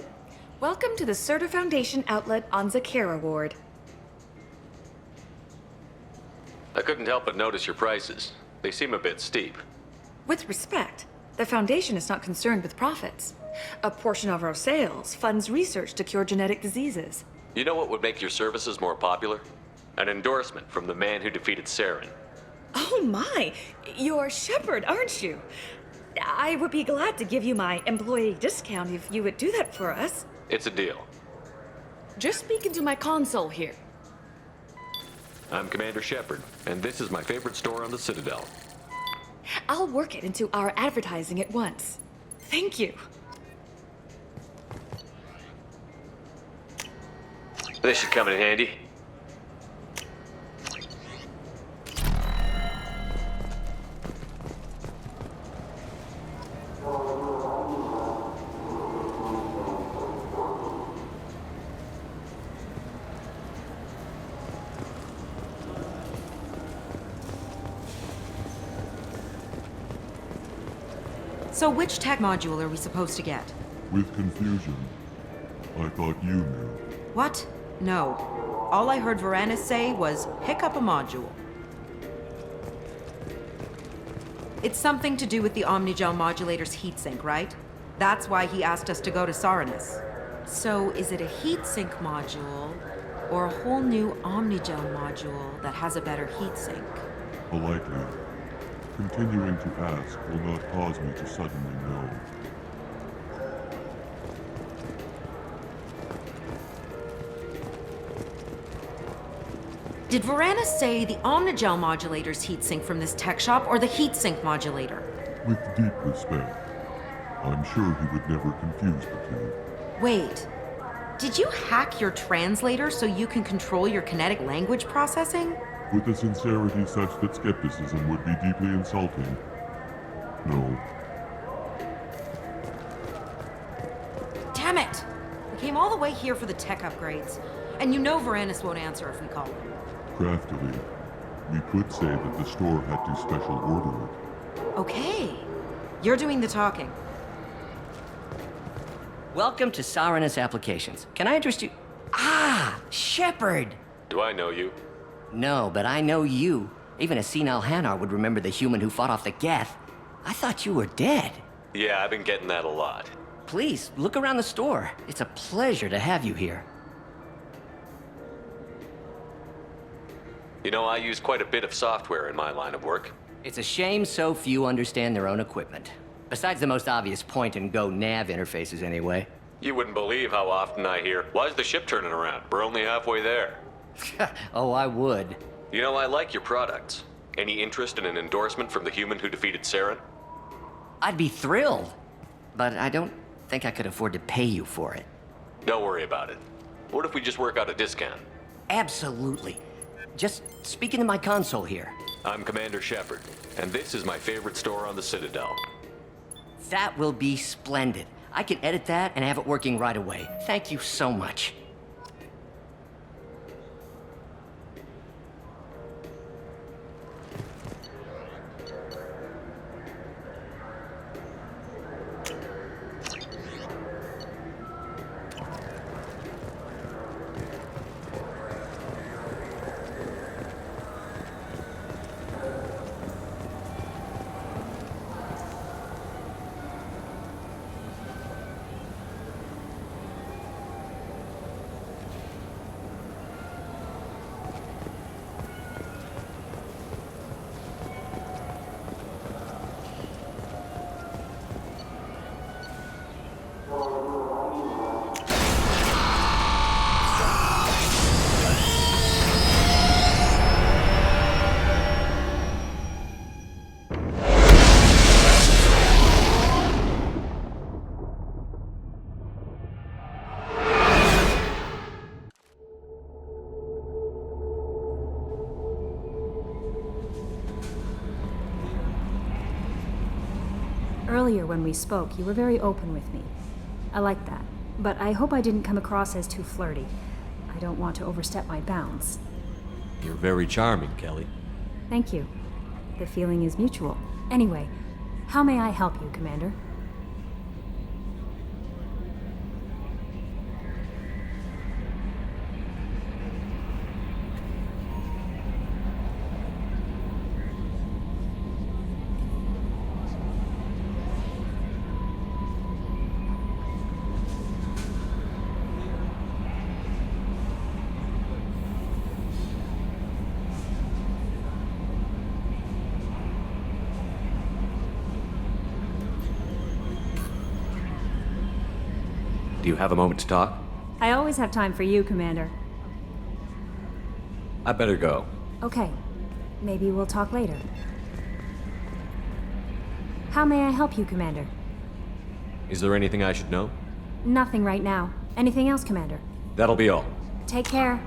Welcome to the Certa Foundation outlet on Zakera Ward. I couldn't help but notice your prices. They seem a bit steep. With respect, the Foundation is not concerned with profits. A portion of our sales funds research to cure genetic diseases. You know what would make your services more popular? An endorsement from the man who defeated Saren. Oh my! You're Shepard, aren't you? I would be glad to give you my employee discount if you would do that for us. It's a deal. Just speaking to my console here. I'm Commander Shepard, and this is my favorite store on the Citadel. I'll work it into our advertising at once. Thank you. This should come in handy. So which tech module are we supposed to get? With confusion. I thought you knew. What? No. All I heard Varanus say was, pick up a module. It's something to do with the Omnigel modulator's heatsink, right? That's why he asked us to go to Saranus. So is it a heatsink module, or a whole new Omnigel module that has a better heatsink? Politely. Continuing to ask will not cause me to suddenly know. Did Varanus say the Omnigel modulator's heatsink from this tech shop, or the heatsink modulator? With deep respect, I'm sure he would never confuse the two. Wait. Did you hack your translator so you can control your kinetic language processing? With a sincerity such that skepticism would be deeply insulting. No. Damn it! We came all the way here for the tech upgrades. And you know Varanus won't answer if we call him. Craftily, we could say that the store had to special order it. Okay. You're doing the talking. Welcome to Saranus Applications. Can I interest you? Ah, Shepard! Do I know you? No, but I know you. Even a senile Hanar would remember the human who fought off the Geth. I thought you were dead. Yeah, I've been getting that a lot. Please, look around the store. It's a pleasure to have you here. You know, I use quite a bit of software in my line of work. It's a shame so few understand their own equipment. Besides the most obvious point-and-go nav interfaces, anyway. You wouldn't believe how often I hear, "Why's the ship turning around? We're only halfway there." Oh, I would. You know, I like your products. Any interest in an endorsement from the human who defeated Saren? I'd be thrilled. But I don't think I could afford to pay you for it. Don't worry about it. What if we just work out a discount? Absolutely. Just speak into my console here. I'm Commander Shepard, and this is my favorite store on the Citadel. That will be splendid. I can edit that and have it working right away. Thank you so much. Earlier when we spoke, you were very open with me. I like that. But I hope I didn't come across as too flirty. I don't want to overstep my bounds. You're very charming, Kelly. Thank you. The feeling is mutual. Anyway, how may I help you, Commander? Do you have a moment to talk? I always have time for you, Commander. I better go. Okay. Maybe we'll talk later. How may I help you, Commander? Is there anything I should know? Nothing right now. Anything else, Commander? That'll be all. Take care.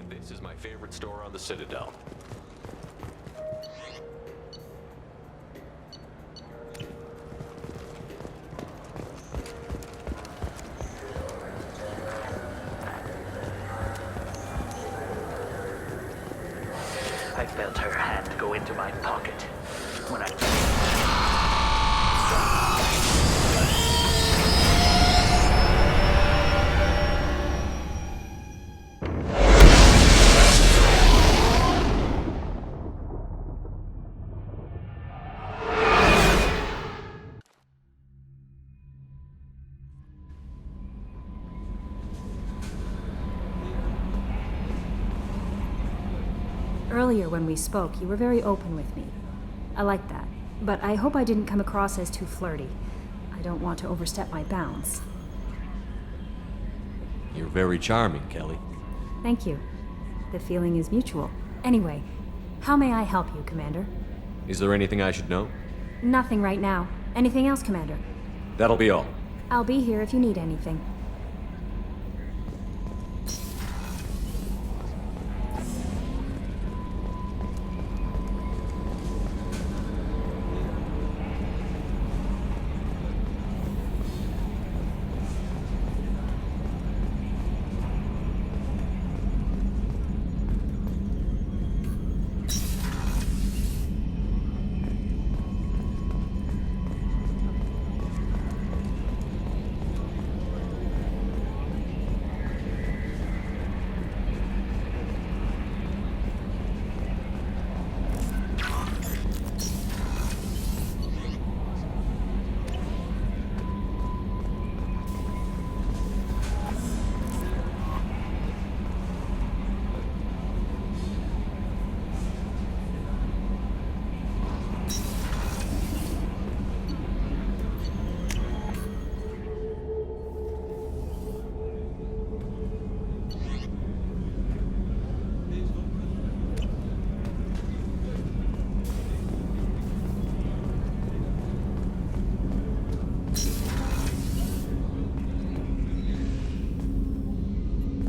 This is my favorite store on the Citadel. I felt her hand go into my pocket when I... Earlier when we spoke, you were very open with me. I like that. But I hope I didn't come across as too flirty. I don't want to overstep my bounds. You're very charming, Kelly. Thank you. The feeling is mutual. Anyway, how may I help you, Commander? Is there anything I should know? Nothing right now. Anything else, Commander? That'll be all. I'll be here if you need anything.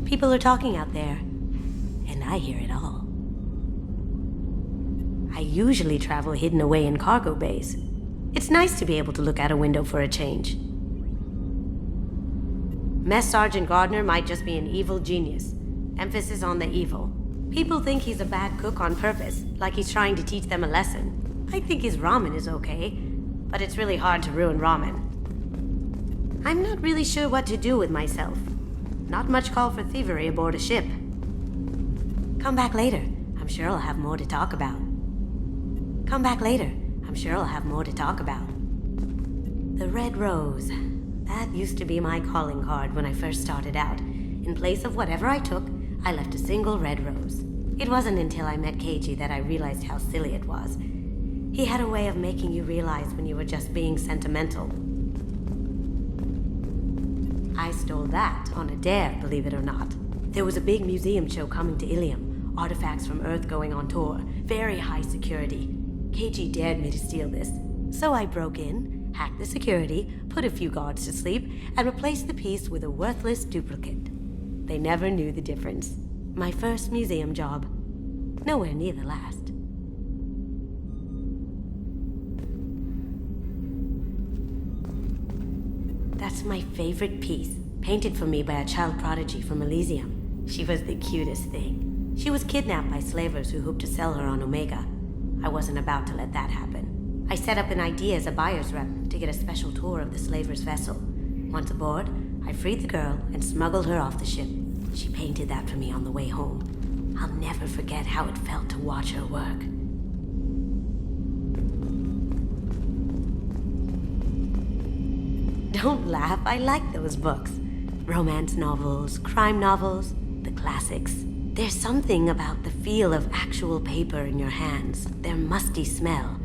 People are talking out there, and I hear it all. I usually travel hidden away in cargo bays. It's nice to be able to look out a window for a change. Mess Sergeant Gardner might just be an evil genius. Emphasis on the evil. People think he's a bad cook on purpose, like he's trying to teach them a lesson. I think his ramen is okay, but it's really hard to ruin ramen. I'm not really sure what to do with myself. Not much call for thievery aboard a ship. Come back later. I'm sure I'll have more to talk about. Come back later. I'm sure I'll have more to talk about. The Red Rose. That used to be my calling card when I first started out. In place of whatever I took, I left a single red rose. It wasn't until I met Keiji that I realized how silly it was. He had a way of making you realize when you were just being sentimental. I stole that on a dare, believe it or not. There was a big museum show coming to Ilium. Artifacts from Earth going on tour. Very high security. KG dared me to steal this. So I broke in, hacked the security, put a few guards to sleep, and replaced the piece with a worthless duplicate. They never knew the difference. My first museum job. Nowhere near the last. That's my favorite piece, painted for me by a child prodigy from Elysium. She was the cutest thing. She was kidnapped by slavers who hoped to sell her on Omega. I wasn't about to let that happen. I set up an idea as a buyer's rep to get a special tour of the slaver's vessel. Once aboard, I freed the girl and smuggled her off the ship. She painted that for me on the way home. I'll never forget how it felt to watch her work. Don't laugh, I like those books. Romance novels, crime novels, the classics. There's something about the feel of actual paper in your hands, their musty smell.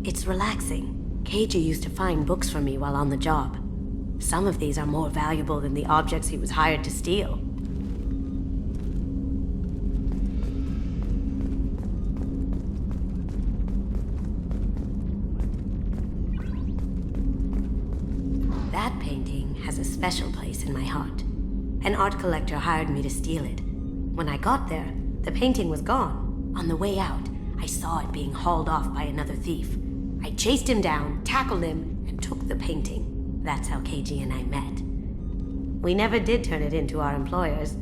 It's relaxing. KG used to find books for me while on the job. Some of these are more valuable than the objects he was hired to steal. That painting has a special place in my heart. An art collector hired me to steal it. When I got there, the painting was gone. On the way out, I saw it being hauled off by another thief. I chased him down, tackled him, and took the painting. That's how KG and I met. We never did turn it in to our employers.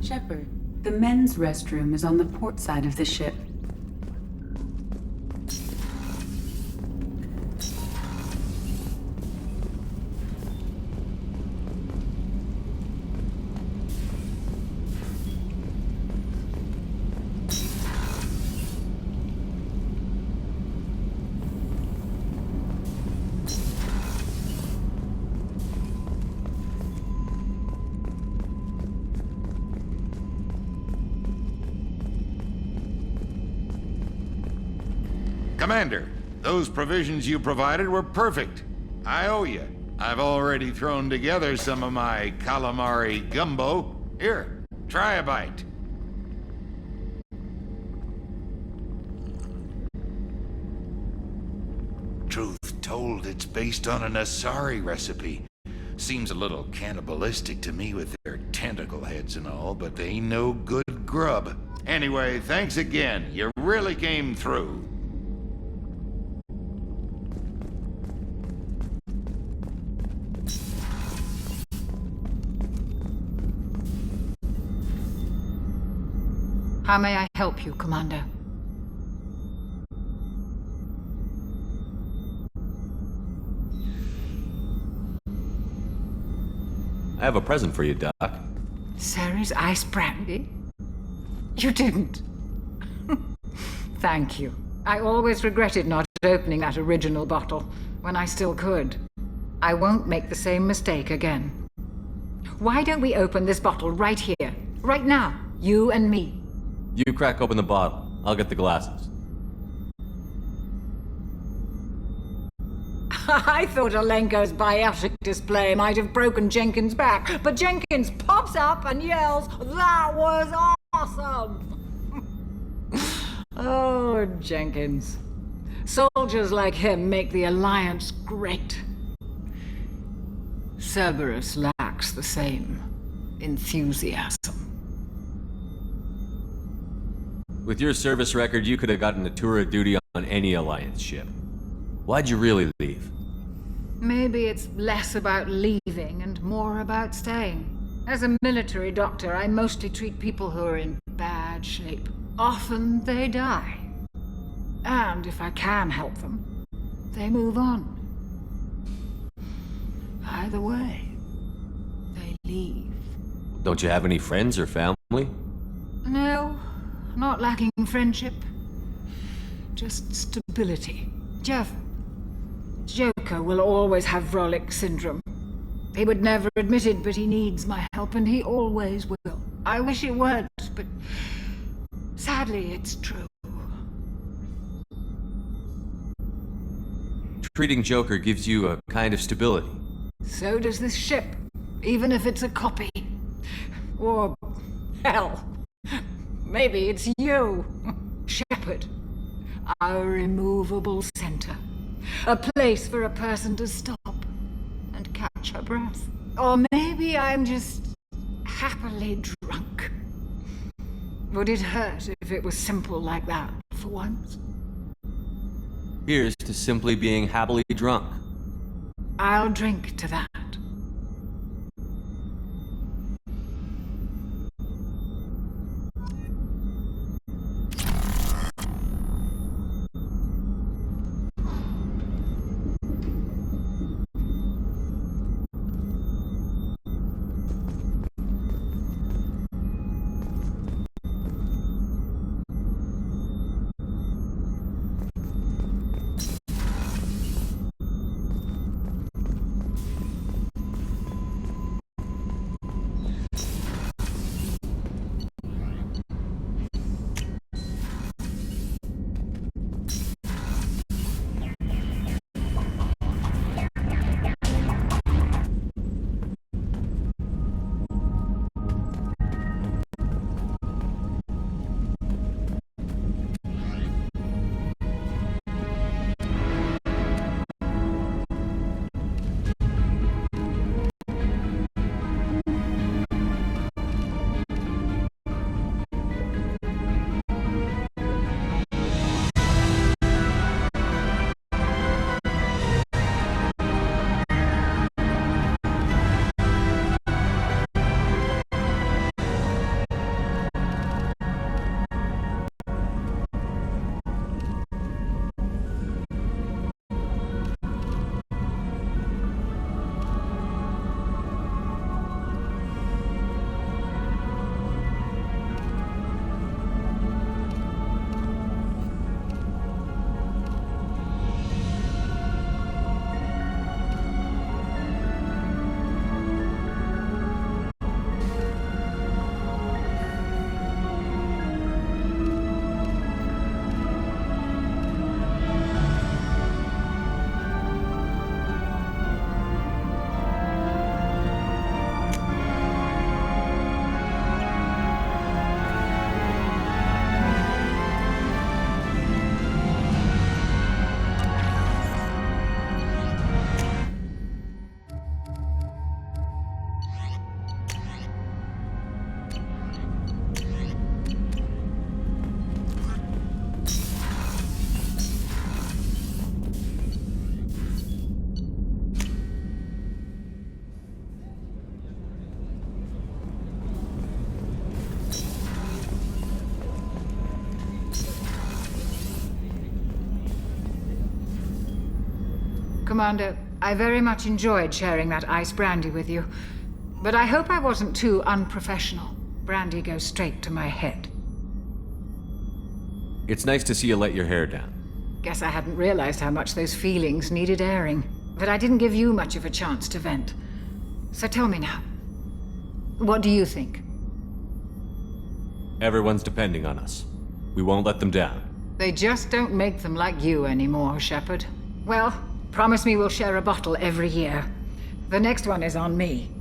Shepard, the men's restroom is on the port side of the ship. Commander, those provisions you provided were perfect. I owe you. I've already thrown together some of my calamari gumbo. Here, try a bite. Truth told, it's based on an Asari recipe. Seems a little cannibalistic to me with their tentacle heads and all, but they ain't no good grub. Anyway, thanks again. You really came through. How may I help you, Commander? I have a present for you, Doc. Ceres ice brandy? You didn't. Thank you. I always regretted not opening that original bottle. when I still could. I won't make the same mistake again. Why don't we open this bottle right here, right now, you and me? You crack open the bottle. I'll get the glasses. I thought Alenko's biotic display might have broken Jenkins' back, but Jenkins pops up and yells, "That was awesome!" Oh, Jenkins. Soldiers like him make the Alliance great. Cerberus lacks the same enthusiasm. With your service record, you could have gotten a tour of duty on any Alliance ship. Why'd you really leave? Maybe it's less about leaving and more about staying. As a military doctor, I mostly treat people who are in bad shape. Often they die. And if I can help them, they move on. Either way, they leave. Don't you have any friends or family? No, not lacking friendship. Just stability. Joker will always have Vrolik syndrome. He would never admit it, but he needs my help, and he always will. I wish it weren't, but sadly it's true. Treating Joker gives you a kind of stability. So does this ship, even if it's a copy. Or, hell, maybe it's you, Shepard. Our immovable center. A place for a person to stop and catch her breath. Or maybe I'm just happily drunk. Would it hurt if it was simple like that for once? Here's to simply being happily drunk. I'll drink to that. Commander, I very much enjoyed sharing that ice brandy with you. But I hope I wasn't too unprofessional. Brandy goes straight to my head. It's nice to see you let your hair down. Guess I hadn't realized how much those feelings needed airing. But I didn't give you much of a chance to vent. So tell me now. What do you think? Everyone's depending on us. We won't let them down. They just don't make them like you anymore, Shepard. Well, promise me we'll share a bottle every year. The next one is on me.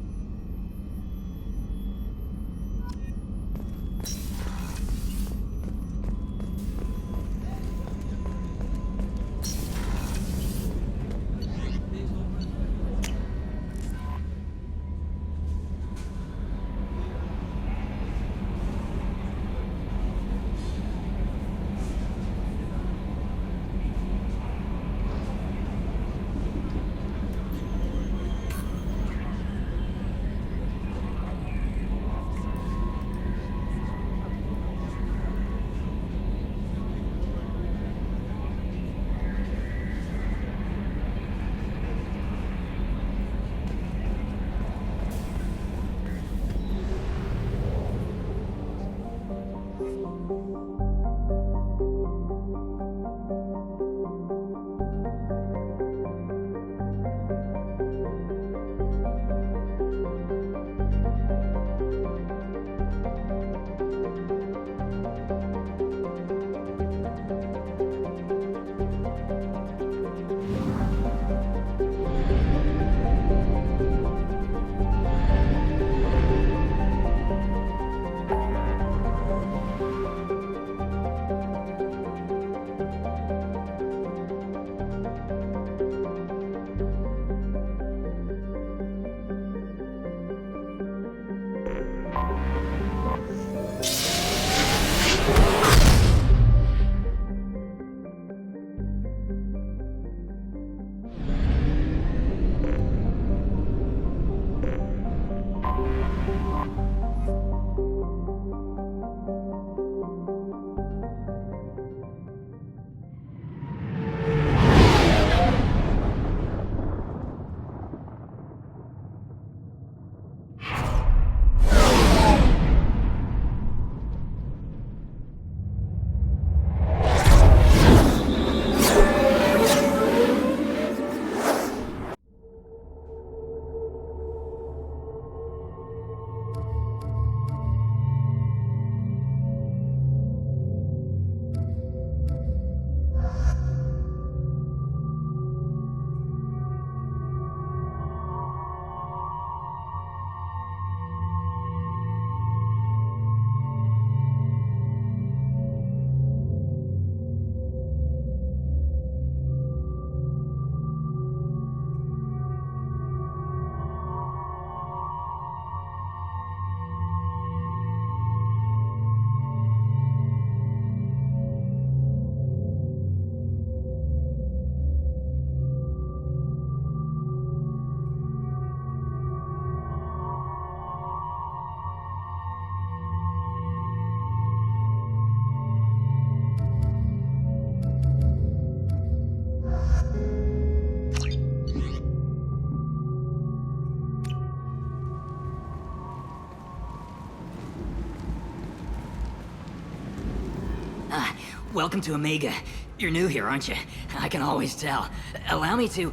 Welcome to Omega. You're new here, aren't you? I can always tell. Allow me to...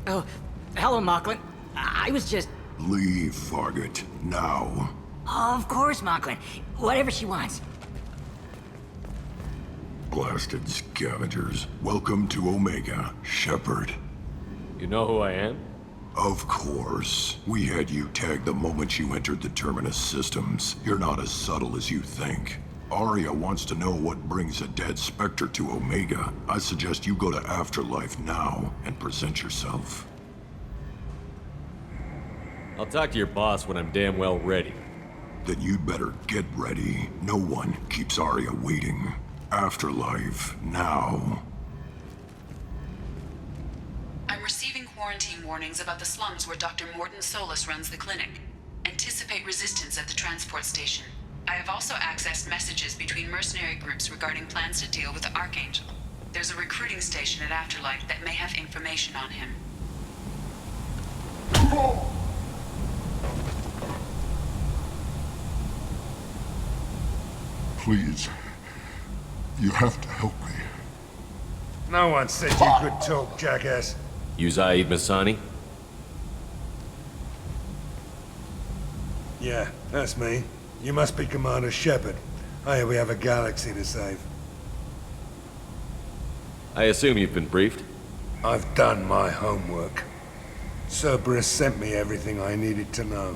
Oh, hello, Mocklin. I was just... Leave, Fargate. Now. Of course, Mocklin. Whatever she wants. Blasted scavengers. Welcome to Omega, Shepard. You know who I am? Of course. We had you tagged the moment you entered the Terminus systems. You're not as subtle as you think. Aria wants to know what brings a dead Spectre to Omega. I suggest you go to Afterlife now and present yourself. I'll talk to your boss when I'm damn well ready. Then you'd better get ready. No one keeps Aria waiting. Afterlife now. I'm receiving quarantine warnings about the slums where Dr. Mordin Solus runs the clinic. Anticipate resistance at the transport station. I have also accessed messages between mercenary groups regarding plans to deal with the Archangel. There's a recruiting station at Afterlife that may have information on him. Please, you have to help me. No one said you could talk, jackass. You Zaid Masani? Yeah, that's me. You must be Commander Shepard. Oh yeah, we have a galaxy to save. I assume you've been briefed? I've done my homework. Cerberus sent me everything I needed to know.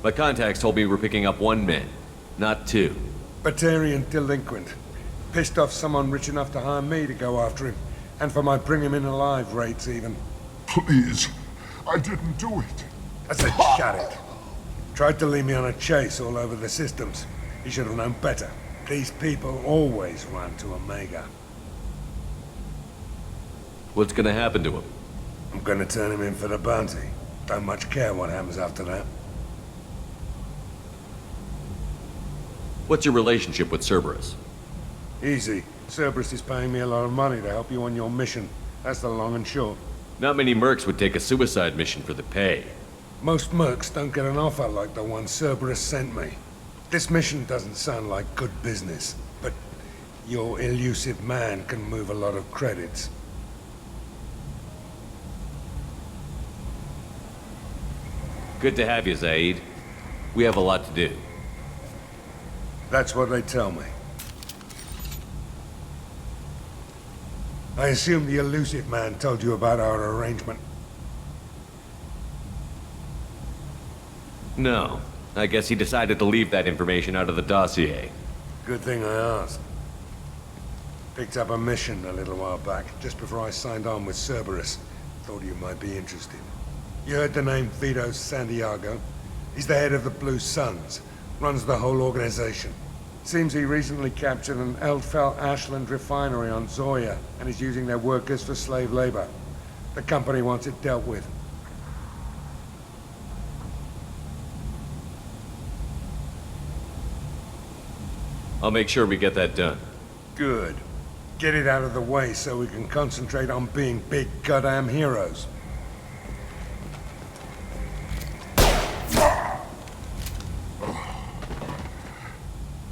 My contacts told me we're picking up 1 man, not 2. Batarian delinquent. Pissed off someone rich enough to hire me to go after him. And for my bring him in alive rates, even. Please, I didn't do it. I said shut it. Tried to lead me on a chase all over the systems. He should have known better. These people always run to Omega. What's gonna happen to him? I'm gonna turn him in for the bounty. Don't much care what happens after that. What's your relationship with Cerberus? Easy. Cerberus is paying me a lot of money to help you on your mission. That's the long and short. Not many mercs would take a suicide mission for the pay. Most mercs don't get an offer like the one Cerberus sent me. This mission doesn't sound like good business, but your elusive man can move a lot of credits. Good to have you, Zaid. We have a lot to do. That's what they tell me. I assume the elusive man told you about our arrangement. No. I guess he decided to leave that information out of the dossier. Good thing I asked. Picked up a mission a little while back, just before I signed on with Cerberus. Thought you might be interested. You heard the name Vito Santiago? He's the head of the Blue Suns. Runs the whole organization. Seems he recently captured an Eldfell Ashland refinery on Zoya and is using their workers for slave labor. The company wants it dealt with. I'll make sure we get that done. Good. Get it out of the way so we can concentrate on being big goddamn heroes.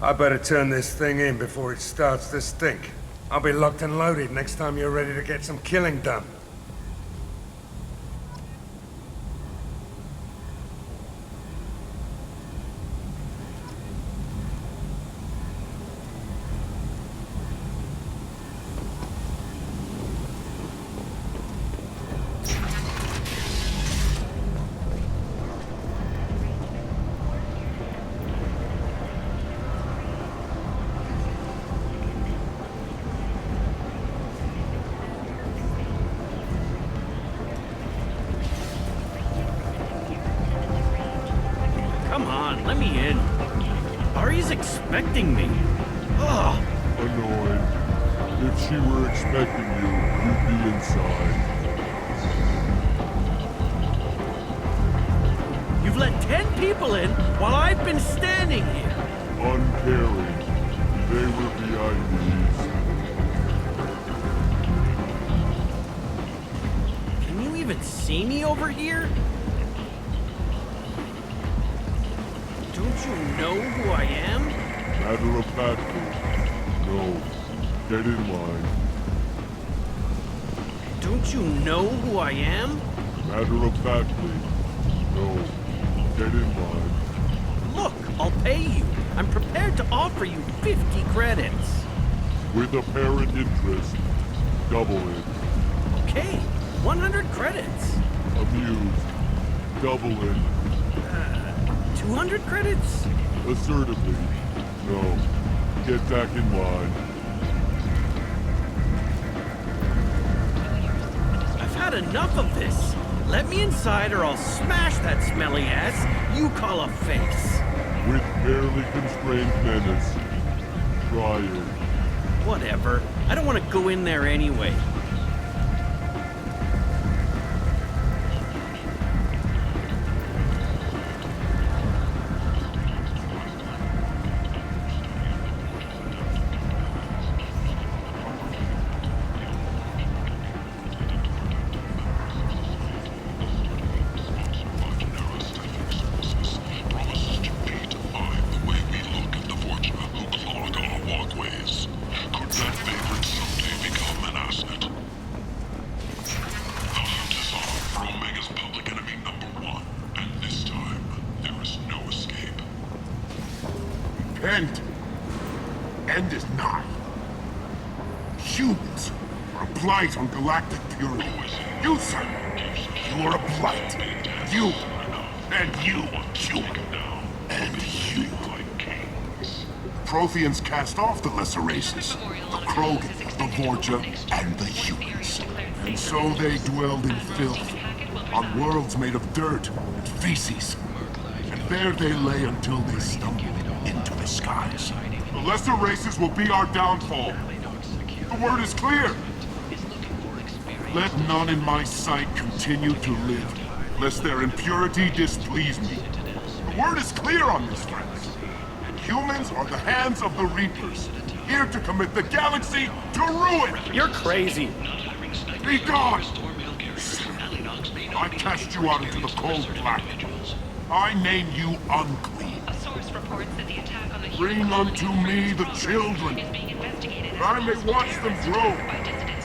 I better turn this thing in before it starts to stink. I'll be locked and loaded next time you're ready to get some killing done. Come on, let me in. Ari's expecting me. Ugh. Annoying. If she were expecting you, you'd be inside. You've let 10 people in while I've been standing here. Uncaring. They were VIPs. Can you even see me over here? Don't you know who I am? Matter of factly. No. Get in line. Don't you know who I am? Matter of factly. No. Get in line. Look, I'll pay you. I'm prepared to offer you 50 credits. With apparent interest, double it. Okay, 100 credits. Amused, double it. 200 credits? Assertively, no. Get back in line. I've had enough of this. Let me inside or I'll smash that smelly ass you call a face. With barely constrained menace. Try it. Whatever. I don't want to go in there anyway. Could that favorite someday End is nigh. Humans are a blight on galactic purity. You, sir, you are a blight. You, and you, human, and you. Protheans cast off the lesser races, the Krogan, the Vorja, and the humans. And so they dwelled in filth, on worlds made of dirt and feces. And there they lay until they stumbled into the skies. The lesser races will be our downfall. The word is clear. Let none in my sight continue to live, lest their impurity displease me. The word is clear on this, friends. Humans are the hands of the Reapers, here to commit the galaxy to ruin! You're crazy. Be gone! I cast you out into the cold black. I name you unclean. Bring unto me the children, that I may watch them grow,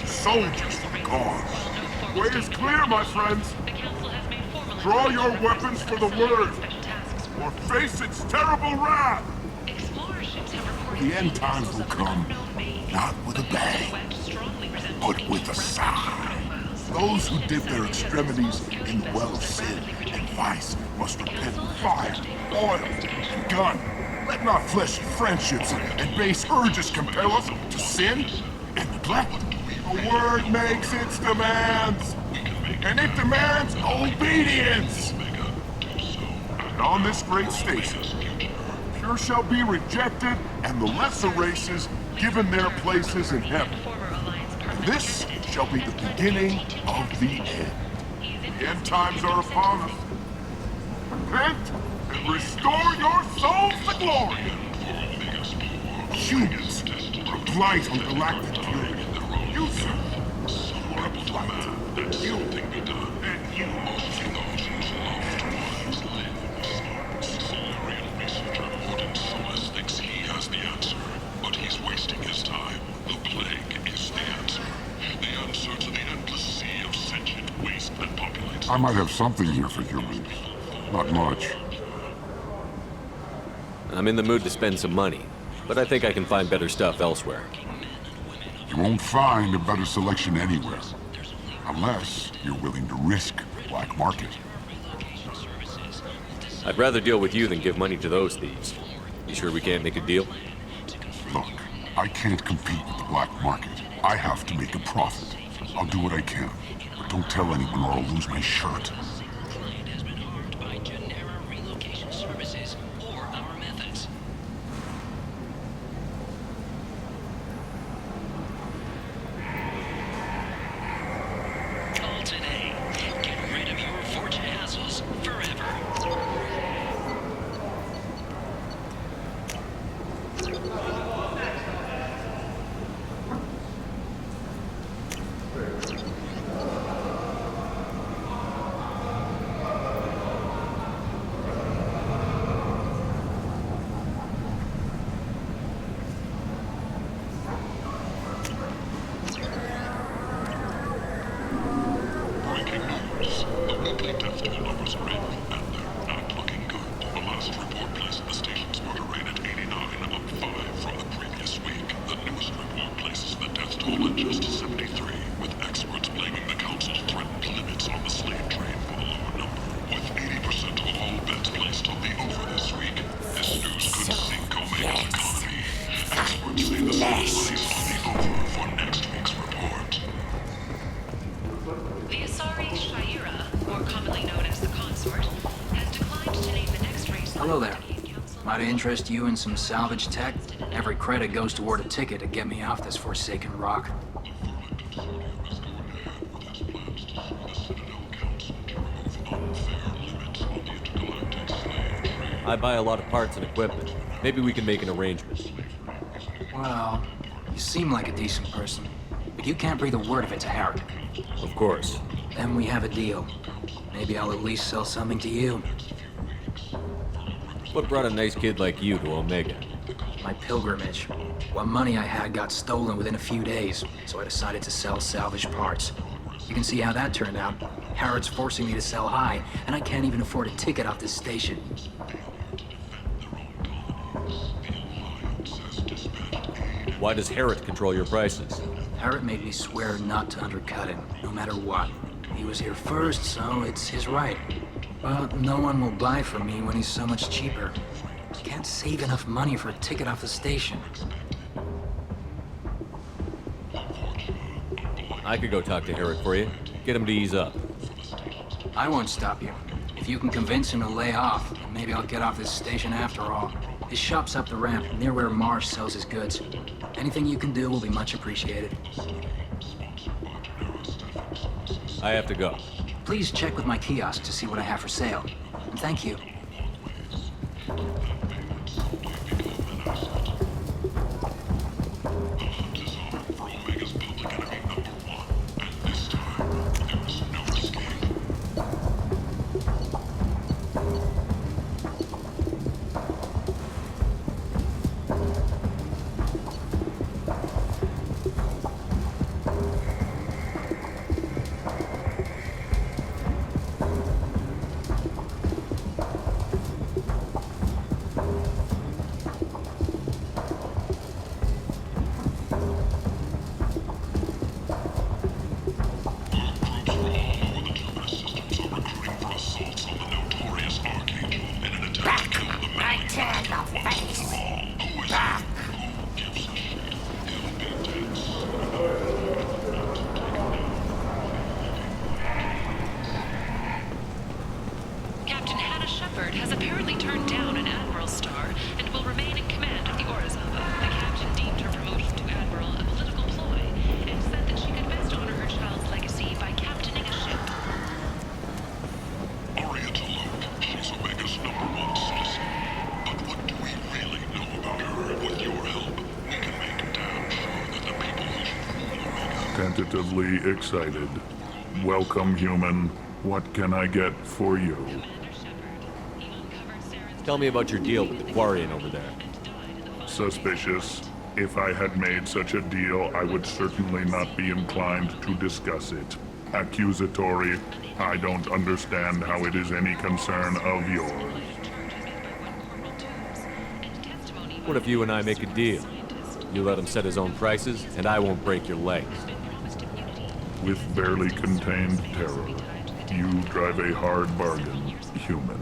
soldiers for the cause. Way is clear, my friends. Draw your weapons for the word, or face its terrible wrath. The end times will come, not with a bang, but with a sigh. Those who dip their extremities in the well of sin and vice must repent with fire, oil, and gun. Let not fleshy friendships and base urges compel us to sin and neglect. The word makes its demands, and it demands obedience. And on this great station, pure shall be rejected, and the lesser races given their places in heaven. And this shall be the beginning of the end. The end times are upon us. Repent and restore your souls to glory. Humans are a blight on galactic purity. You, sir, are a blight. You, and you. Thinks he has the answer, but he's wasting his time. The plague is the answer. The answer to the endless sea of sentient waste that populates. I might have something here for humans. Not much. I'm in the mood to spend some money, but I think I can find better stuff elsewhere. You won't find a better selection anywhere. Unless you're willing to risk the black market. I'd rather deal with you than give money to those thieves. You sure we can't make a deal? Look, I can't compete with the black market. I have to make a profit. I'll do what I can, but don't tell anyone or I'll lose my shirt. Hello there. Might interest you in some salvage tech? Every credit goes toward a ticket to get me off this forsaken rock. I buy a lot of parts and equipment. Maybe we can make an arrangement. Well, you seem like a decent person, but you can't breathe a word of it to Harrigan. Of course. Then we have a deal. Maybe I'll at least sell something to you. What brought a nice kid like you to Omega? My pilgrimage. What money I had got stolen within a few days, so I decided to sell salvage parts. You can see how that turned out. Harrod's forcing me to sell high, and I can't even afford a ticket off this station. Why does Harrod control your prices? Harrod made me swear not to undercut him, no matter what. He was here first, so it's his right. But no one will buy from me when he's so much cheaper. Can't save enough money for a ticket off the station. I could go talk to Harrod for you. Get him to ease up. I won't stop you. If you can convince him to lay off, maybe I'll get off this station after all. His shop's up the ramp, near where Marsh sells his goods. Anything you can do will be much appreciated. I have to go. Please check with my kiosk to see what I have for sale. And thank you. Tentatively excited. Welcome, human. What can I get for you? Tell me about your deal with the Quarian over there. Suspicious. If I had made such a deal, I would certainly not be inclined to discuss it. Accusatory. I don't understand how it is any concern of yours. What if you and I make a deal? You let him set his own prices, and I won't break your legs. With barely contained terror, you drive a hard bargain, human.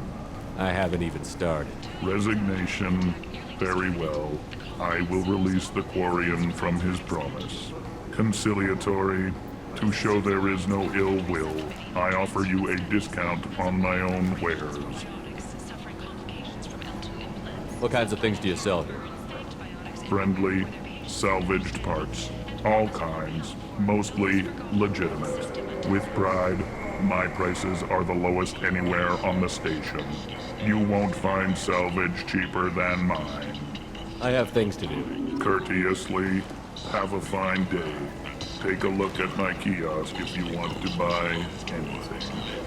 I haven't even started. Resignation. Very well. I will release the Quarian from his promise. Conciliatory. To show there is no ill will, I offer you a discount on my own wares. What kinds of things do you sell here? Friendly, salvaged parts. All kinds. Mostly legitimate. With pride, my prices are the lowest anywhere on the station. You won't find salvage cheaper than mine. I have things to do. Courteously, have a fine day. Take a look at my kiosk if you want to buy anything.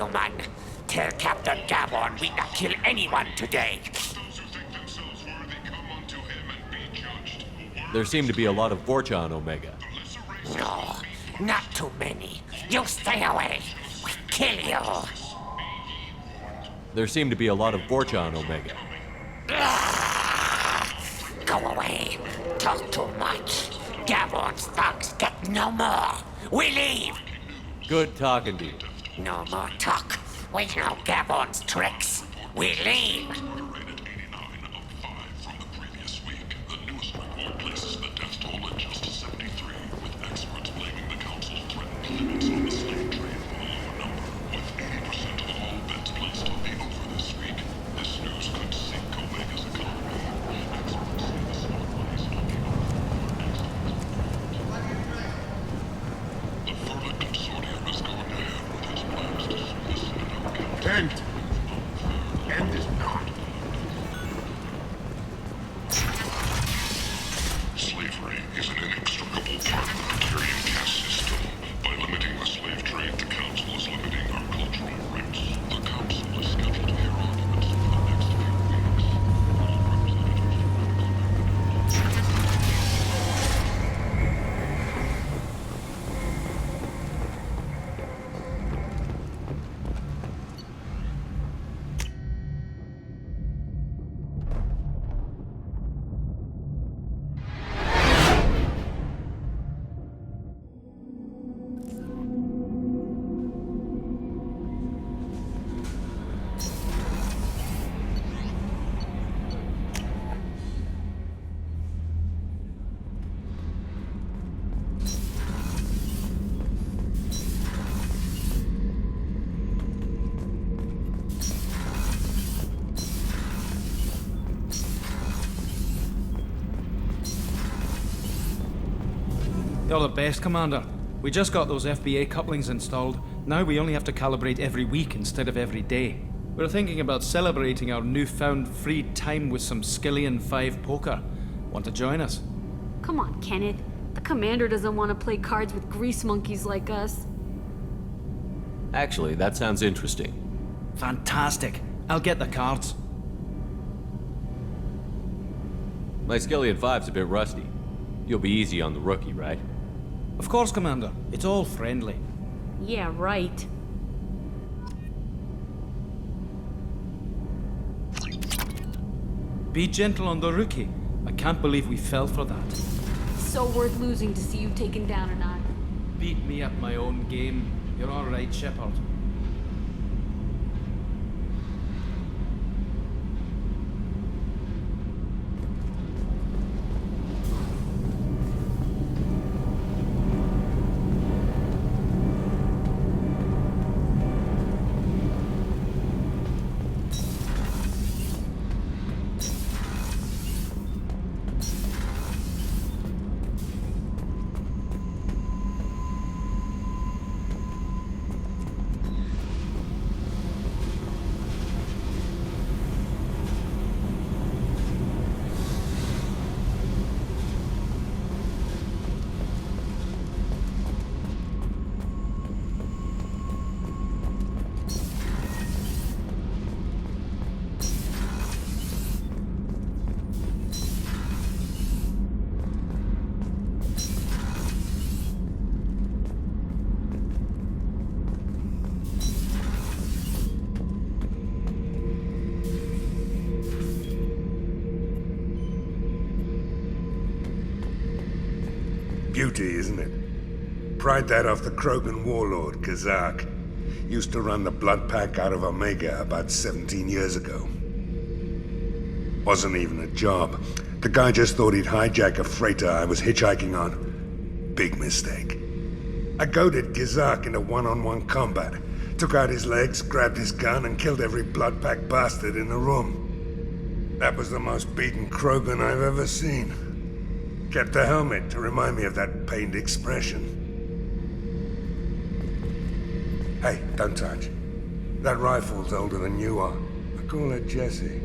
Human. Tell Captain Gabon we not kill anyone today. There seem to be a lot of Vorcha on Omega. No, not too many. You stay away. We kill you. There seem to be a lot of Vorcha on Omega. Ugh. Go away. Talk too much. Gabon's thugs get no more. We leave. Good talking to you. No more talk. We know Gabon's tricks. We leave. Kent! Kent is not. Slavery is an inextricable part of the Arcurian caste system. By limiting the slave trade, the Council is limiting our cultural roots. The Council is scheduled to hear arguments for the next few You're the best, Commander. We just got those FBA couplings installed. Now we only have to calibrate every week instead of every day. We're thinking about celebrating our newfound free time with some Skillian 5 poker. Want to join us? Come on, Kenneth. The commander doesn't want to play cards with grease monkeys like us. Actually, that sounds interesting. Fantastic. I'll get the cards. My Skillian 5's a bit rusty. You'll be easy on the rookie, right? Of course, Commander. It's all friendly. Yeah, right. Be gentle on the rookie. I can't believe we fell for that. So worth losing to see you taken down or not. Beat me at my own game. You're all right, Shepard. Beauty, isn't it? Pried that off the Krogan warlord, Kazak. Used to run the Blood Pack out of Omega about 17 years ago. Wasn't even a job. The guy just thought he'd hijack a freighter I was hitchhiking on. Big mistake. I goaded Kazak into one-on-one combat. Took out his legs, grabbed his gun, and killed every Blood Pack bastard in the room. That was the most beaten Krogan I've ever seen. Kept a helmet to remind me of that pained expression. Hey, don't touch. That rifle's older than you are. I call her Jessie.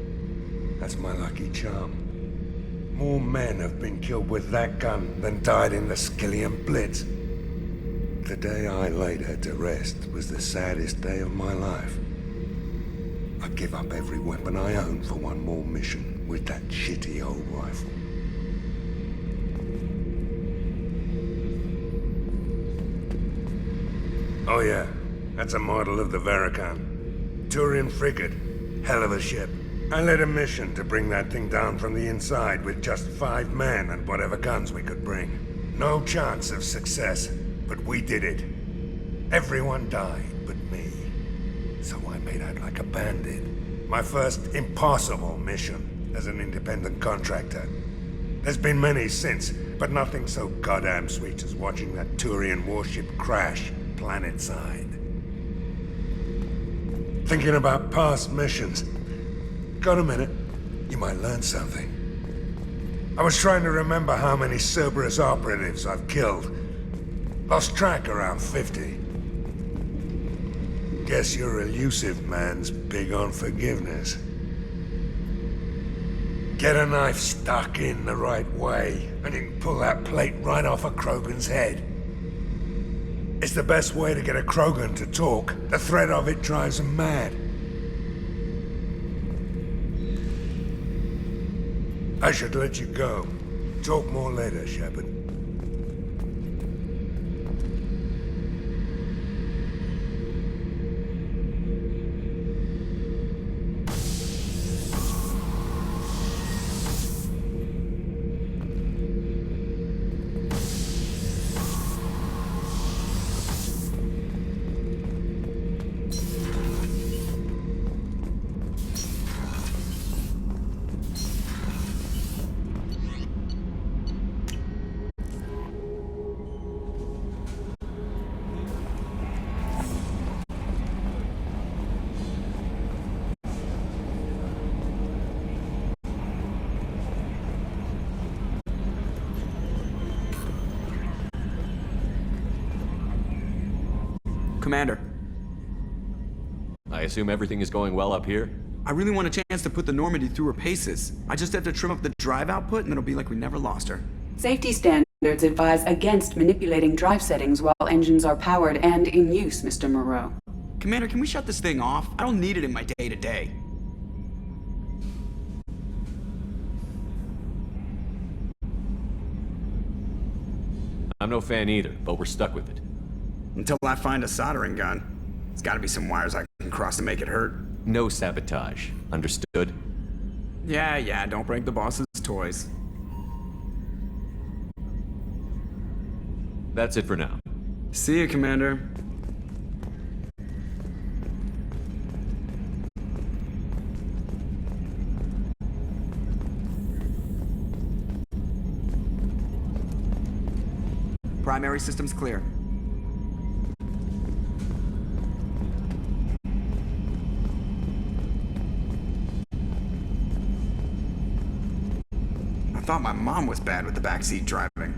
That's my lucky charm. More men have been killed with that gun than died in the Skillian Blitz. The day I laid her to rest was the saddest day of my life. I'd give up every weapon I own for one more mission with that shitty old rifle. Oh yeah, that's a model of the Varakan. Turian frigate. Hell of a ship. I led a mission to bring that thing down from the inside with just 5 men and whatever guns we could bring. No chance of success, but we did it. Everyone died but me. So I made out like a bandit. My first impossible mission as an independent contractor. There's been many since, but nothing so goddamn sweet as watching that Turian warship crash planetside. Thinking about past missions. Got a minute? You might learn something. I was trying to remember how many Cerberus operatives I've killed. Lost track around 50. Guess your elusive man's big on forgiveness. Get a knife stuck in the right way, and you can pull that plate right off a Krogan's head. It's the best way to get a Krogan to talk. The threat of it drives him mad. I should let you go. Talk more later, Shepard. Commander. I assume everything is going well up here? I really want a chance to put the Normandy through her paces. I just have to trim up the drive output and it'll be like we never lost her. Safety standards advise against manipulating drive settings while engines are powered and in use, Mr. Moreau. Commander, can we shut this thing off? I don't need it in my day-to-day. I'm no fan either, but we're stuck with it. Until I find a soldering gun. There's gotta be some wires I can cross to make it hurt. No sabotage. Understood? Yeah, don't break the boss's toys. That's it for now. See you, Commander. Primary systems clear. I thought my mom was bad with the backseat driving.